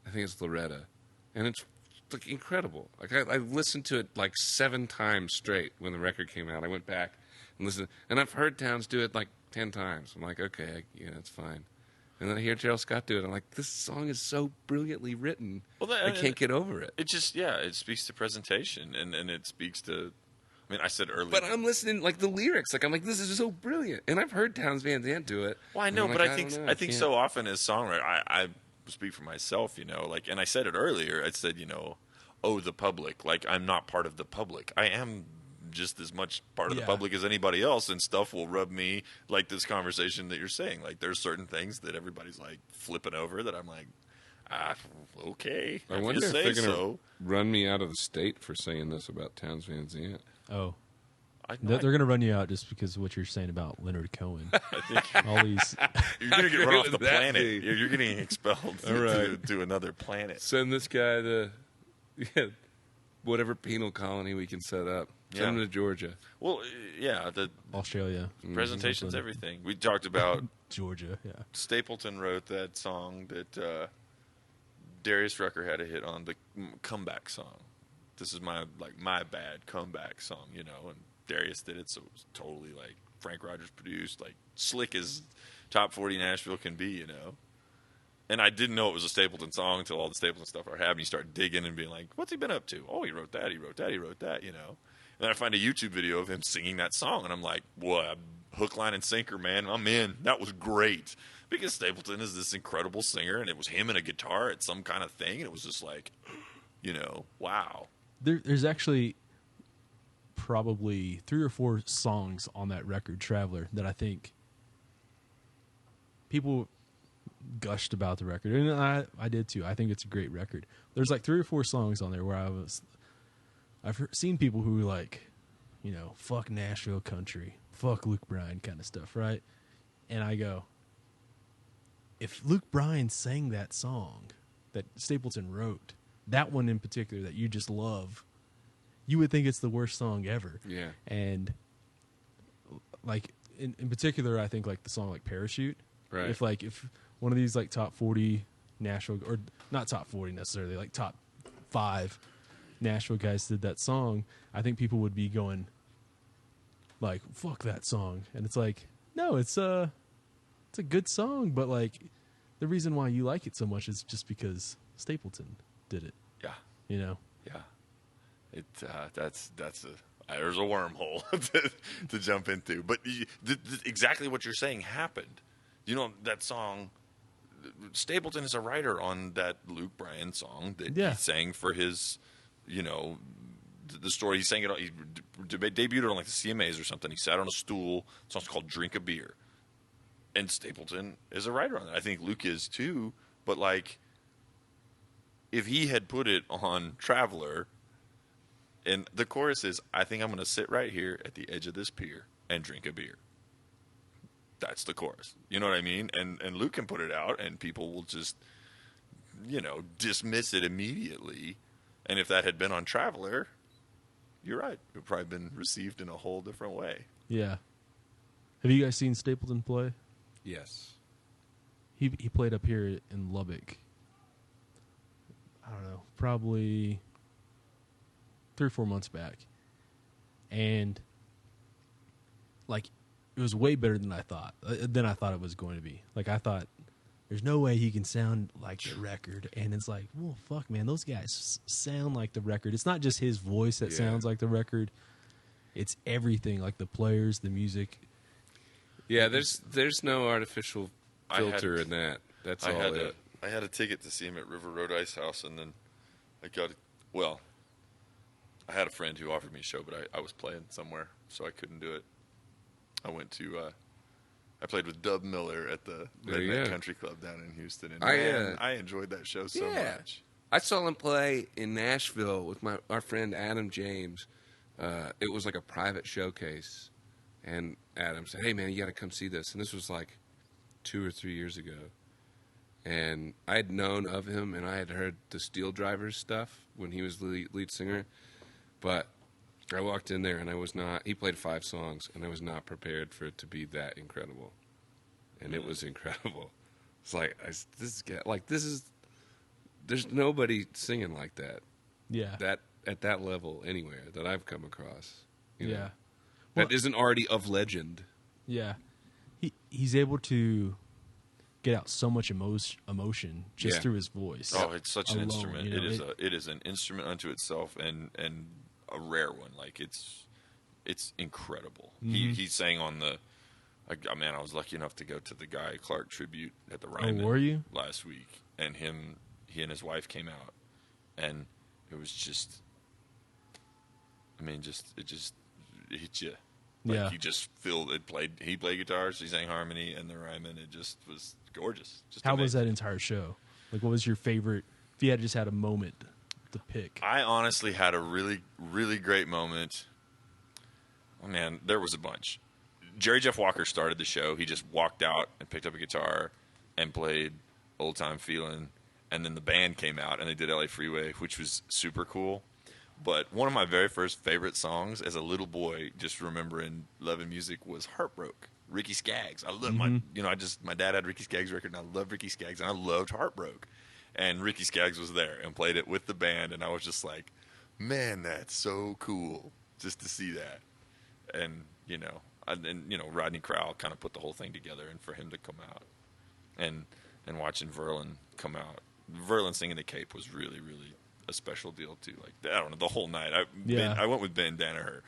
I think it's Loretta, and it's like incredible. Like I listened to it like 7 times straight when the record came out. I went back and listened, and I've heard Towns do it like 10 times. I'm like, okay, it's fine. And then I hear Daryl Scott do it. I'm like, this song is so brilliantly written. Well, I can't get over it. It just, it speaks to presentation, and it speaks to. I mean, I said earlier, But I'm listening like the lyrics. Like I'm like, this is so brilliant. And I've heard Townes Van Zandt do it. Well, I and know, I'm but like, I think don't know, I think can't. so often as songwriter, I speak for myself, like, and I said it earlier. I said, the public. Like, I'm not part of the public. I am just as much part of the public as anybody else, and stuff will rub me like this conversation that you're saying. Like, there's certain things that everybody's like flipping over that I'm like, okay. I if wonder you if say they're going to so. run me out of the state for saying this about Townes Van Zandt. Oh. I They're going to run you out just because of what you're saying about Leonard Cohen. think All these. you're going to get run off the Would that planet. be? You're getting expelled All right. to another planet. Send this guy to whatever penal colony we can set up. Send him to Georgia. Well, yeah, the Australia. presentation's Something. everything. We talked about Georgia, yeah. Stapleton wrote that song that Darius Rucker had a hit on, the comeback song. This is my bad comeback song, and Darius did it, so it was totally like Frank Rogers produced, like slick as top 40 Nashville can be, you know. And I didn't know it was a Stapleton song until all the Stapleton stuff are happening. You start digging and being like, what's he been up to? Oh, he wrote that, he wrote that, he wrote that, you know. And then I find a YouTube video of him singing that song, and I'm like, what? Hook, line, and sinker, man. I'm in. That was great. Because Stapleton is this incredible singer, and it was him and a guitar at some kind of thing, and it was just like, you know, wow. There's actually probably 3 or 4 songs on that record, Traveler, that I think people gushed about the record, and I did too. I think it's a great record. There's like 3 or 4 songs on there where I've seen people who like, you know, fuck Nashville country, fuck Luke Bryan kind of stuff, right? And I go, if Luke Bryan sang that song that Stapleton wrote, that one in particular that you just love, you would think it's the worst song ever. Yeah. And like in particular, I think like the song like Parachute. Right. If one of these like top 40 Nashville, or not top 40 necessarily, like top 5 Nashville guys did that song, I think people would be going like, fuck that song. And it's like, no, it's a good song, but like the reason why you like it so much is just because Stapleton did it. Yeah. You know? Yeah. There's a wormhole to jump into. But exactly what you're saying happened. You know, that song, Stapleton is a writer on that Luke Bryan song that he sang for his, you know, the story. He sang it, he debuted it on like the CMAs or something. He sat on a stool. The song's called Drink a Beer. And Stapleton is a writer on it. I think Luke is too. But like, if he had put it on Traveler, and the chorus is, I think I'm going to sit right here at the edge of this pier and drink a beer. That's the chorus. You know what I mean? And Luke can put it out, and people will just, you know, dismiss it immediately. And if that had been on Traveler, you're right. It would probably been received in a whole different way. Yeah. Have you guys seen Stapleton play? Yes. He played up here in Lubbock. I don't know, probably 3 or 4 months back. And like, it was way better than I thought it was going to be. Like, I thought there's no way he can sound like the record. And it's like, well, fuck, man, those guys sound like the record. It's not just his voice that sounds like the record. It's everything, like the players, the music. Yeah, there's no artificial filter in that. That's all it. I had a ticket to see him at River Road Ice House, and then I had a friend who offered me a show, but I was playing somewhere, so I couldn't do it. I went to, I played with Dub Miller at the Redneck Country Club down in Houston, and I enjoyed that show so much. I saw him play in Nashville with our friend Adam James. It was like a private showcase, and Adam said, "Hey, man, you got to come see this." And this was like 2 or 3 years ago. And I had known of him, and I had heard the Steel Drivers stuff when he was the lead singer. But I walked in there, and he played 5 songs, and I was not prepared for it to be that incredible. And it was incredible. It's like, there's nobody singing like that. Yeah. That at that level anywhere that I've come across. You know, Well, that isn't already of legend. Yeah. He's able to get out so much emotion just through his voice. Oh, it's such an instrument. You know, it is an instrument unto itself, and a rare one. Like, it's incredible. Mm-hmm. He sang on I was lucky enough to go to the Guy Clark tribute at the Ryman were you? last week, and he and his wife came out, and it was just, it just hit you. Like, he just filled it. He played guitars, he sang harmony, and the Ryman. It just was gorgeous. Just How amazing. was that entire show? Like, what was your favorite? If you had just had a moment to pick. I honestly had a really, really great moment. Oh, man, there was a bunch. Jerry Jeff Walker started the show. He just walked out and picked up a guitar and played Old Time Feelin'. And then the band came out and they did LA Freeway, which was super cool. But one of my very first favorite songs as a little boy, just remembering loving music, was Heartbroke. Ricky Skaggs. I love my dad had Ricky Skaggs record, and I loved Ricky Skaggs, and I loved Heartbroke. And Ricky Skaggs was there and played it with the band, and I was just like, man, that's so cool just to see that. And, and Rodney Crowell kind of put the whole thing together, and for him to come out and watching Verlin come out, Verlin singing the Cape was really, really a special deal too. Like, I don't know, the whole night. I went with Ben Danaher.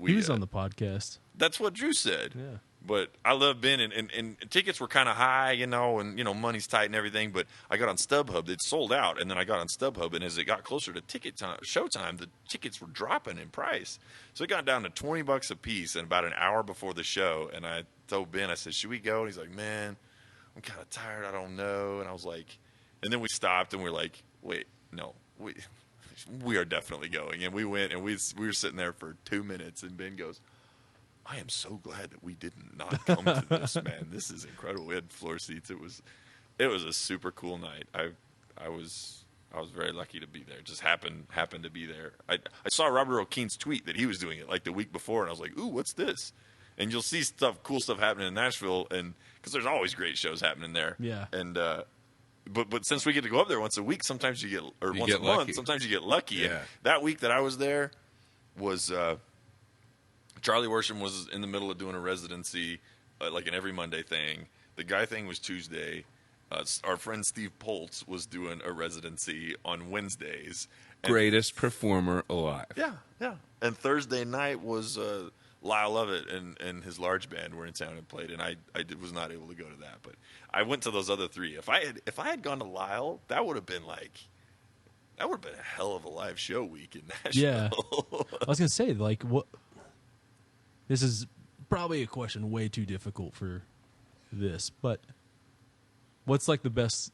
He was on the podcast. That's what Drew said. Yeah. But I love Ben, and tickets were kind of high, and money's tight and everything. But I got on StubHub; it sold out, and then I got on StubHub, and as it got closer to showtime, the tickets were dropping in price. So it got down to $20 a piece, and about an hour before the show, and I told Ben, I said, "Should we go?" And he's like, "Man, I'm kind of tired. I don't know." And I was like, and then we stopped, and we're like, "Wait, no, we are definitely going." And we went, and we were sitting there for 2 minutes, and Ben goes, "I am so glad that we did not come to this, man. This is incredible." We had floor seats. It was a super cool night. I was very lucky to be there. Just happened to be there. I saw Robert O'Keen's tweet that he was doing it like the week before, and I was like, "Ooh, what's this?" And you'll see cool stuff happening in Nashville, and because there's always great shows happening there. Yeah. And but since we get to go up there once a week, sometimes you get once a month, sometimes you get lucky. Yeah. And that week that I was there was. Charlie Worsham was in the middle of doing a residency, like an every Monday thing. The Guy thing was Tuesday. Our friend Steve Poltz was doing a residency on Wednesdays. Greatest performer alive. Yeah. And Thursday night was Lyle Lovett and his large band were in town and played, and I was not able to go to that. But I went to those other three. If I had gone to Lyle, that would have been a hell of a live show week in Nashville. Yeah. I was gonna say, like, what. This is probably a question way too difficult for this, but what's like the best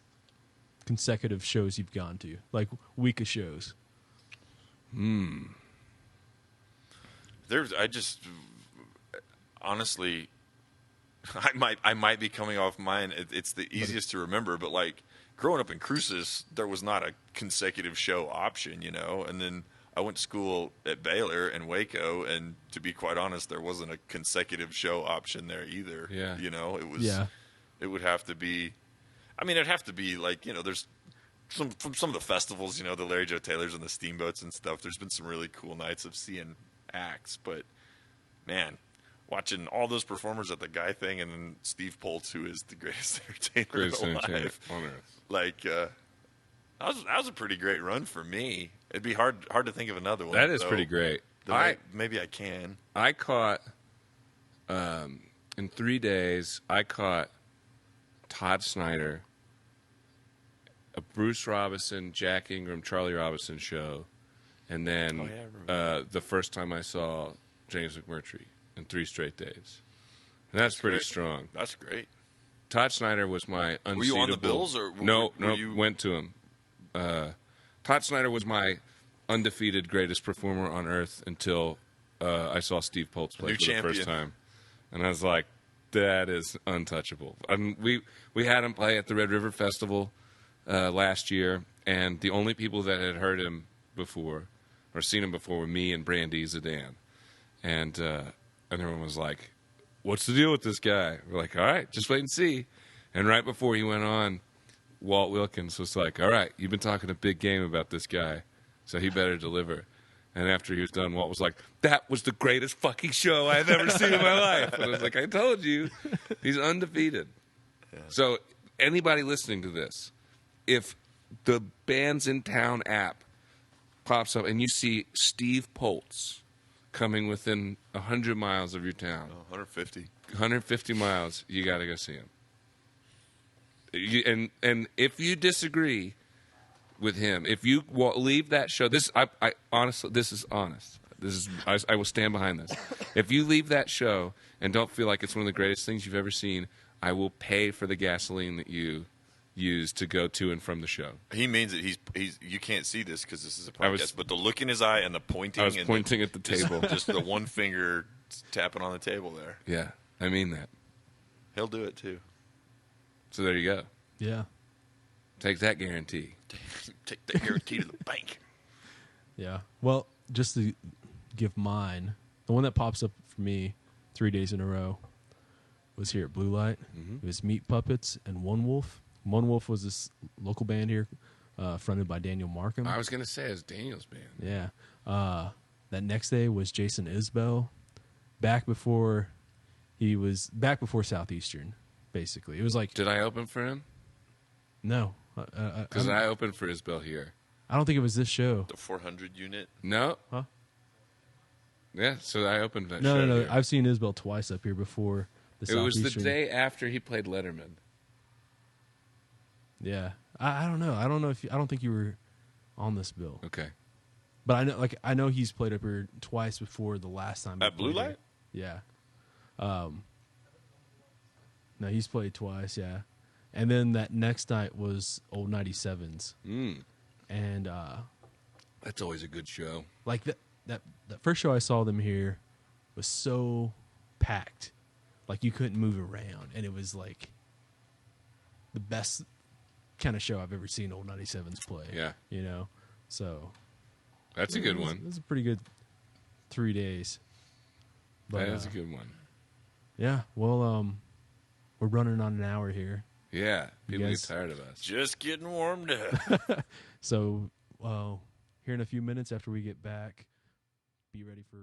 consecutive shows you've gone to? Like week of shows. Honestly, I might be coming off mine. It's the easiest to remember, but like growing up in Cruces, there was not a consecutive show option, and then I went to school at Baylor and Waco, and to be quite honest, there wasn't a consecutive show option there either. Yeah. It was. Yeah. It would have to be. I mean, it'd have to be like there's from some of the festivals, the Larry Joe Taylors and the Steamboats and stuff. There's been some really cool nights of seeing acts, but man, watching all those performers at the Guy thing, and then Steve Poltz, who is the greatest entertainer alive, on earth. like. That was a pretty great run for me. It'd be hard to think of another one. That is pretty great. Maybe I can. I caught in 3 days. I caught Todd Snyder, a Bruce Robinson, Jack Ingram, Charlie Robinson show, and then the first time I saw James McMurtry in 3 straight days. And that's pretty strong. That's great. Todd Snyder was my unseatable. Were you on the Bills or no? Went to him. Todd Snyder was my undefeated greatest performer on earth until I saw Steve Poltz play for the first time, and I was like, "That is untouchable." We had him play at the Red River Festival last year, and the only people that had heard him before or seen him before were me and Brandy Zidane, and everyone was like, "What's the deal with this guy?" We're like, "All right, just wait and see." And right before he went on, Walt Wilkins was like, "All right, you've been talking a big game about this guy, so he better deliver." And after he was done, Walt was like, "That was the greatest fucking show I've ever seen in my life." And I was like, "I told you, he's undefeated." Yeah. So anybody listening to this, if the Bands in Town app pops up and you see Steve Poltz coming within 100 miles of your town, 150 miles, you got to go see him. And if you disagree with him, if you leave that show, I honestly, this is honest. I will stand behind this. If you leave that show and don't feel like it's one of the greatest things you've ever seen, I will pay for the gasoline that you use to go to and from the show. He means it. He's. You can't see this because this is a podcast, but the look in his eye and the pointing. I was pointing at the table, just the one finger tapping on the table there. Yeah, I mean that. He'll do it too. So there you go. Yeah. Take that guarantee. Take that guarantee to the bank. Yeah. Well, just to give mine, the one that pops up for me 3 days in a row was here at Blue Light. Mm-hmm. It was Meat Puppets and One Wolf. One Wolf was this local band here, fronted by Daniel Markham. I was going to say it's Daniel's band. Yeah. That next day was Jason Isbell back before Southeastern. Basically, it was like. Did I open for him? No, Because I opened for Isbell here. I don't think it was this show. The 400 unit. No. Huh? Yeah, so I opened that No, show. no. Here. I've seen Isbell twice up here before. It was the day after he played Letterman. Yeah, I don't know. I don't think you were on this bill. Okay. But I know he's played up here twice before the last time. At Blue Light? Yeah. No, he's played twice, yeah. And then that next night was Old 97s. And that's always a good show. Like that first show I saw them here was so packed. Like you couldn't move around, and it was like the best kind of show I've ever seen Old 97s play. Yeah. You know. So that's a good one. It was a pretty good 3 days. But, that is a good one. Yeah. Well, we're running on an hour here. Yeah. People guys- get tired of us. Just getting warmed up. So, here in a few minutes after we get back, be ready for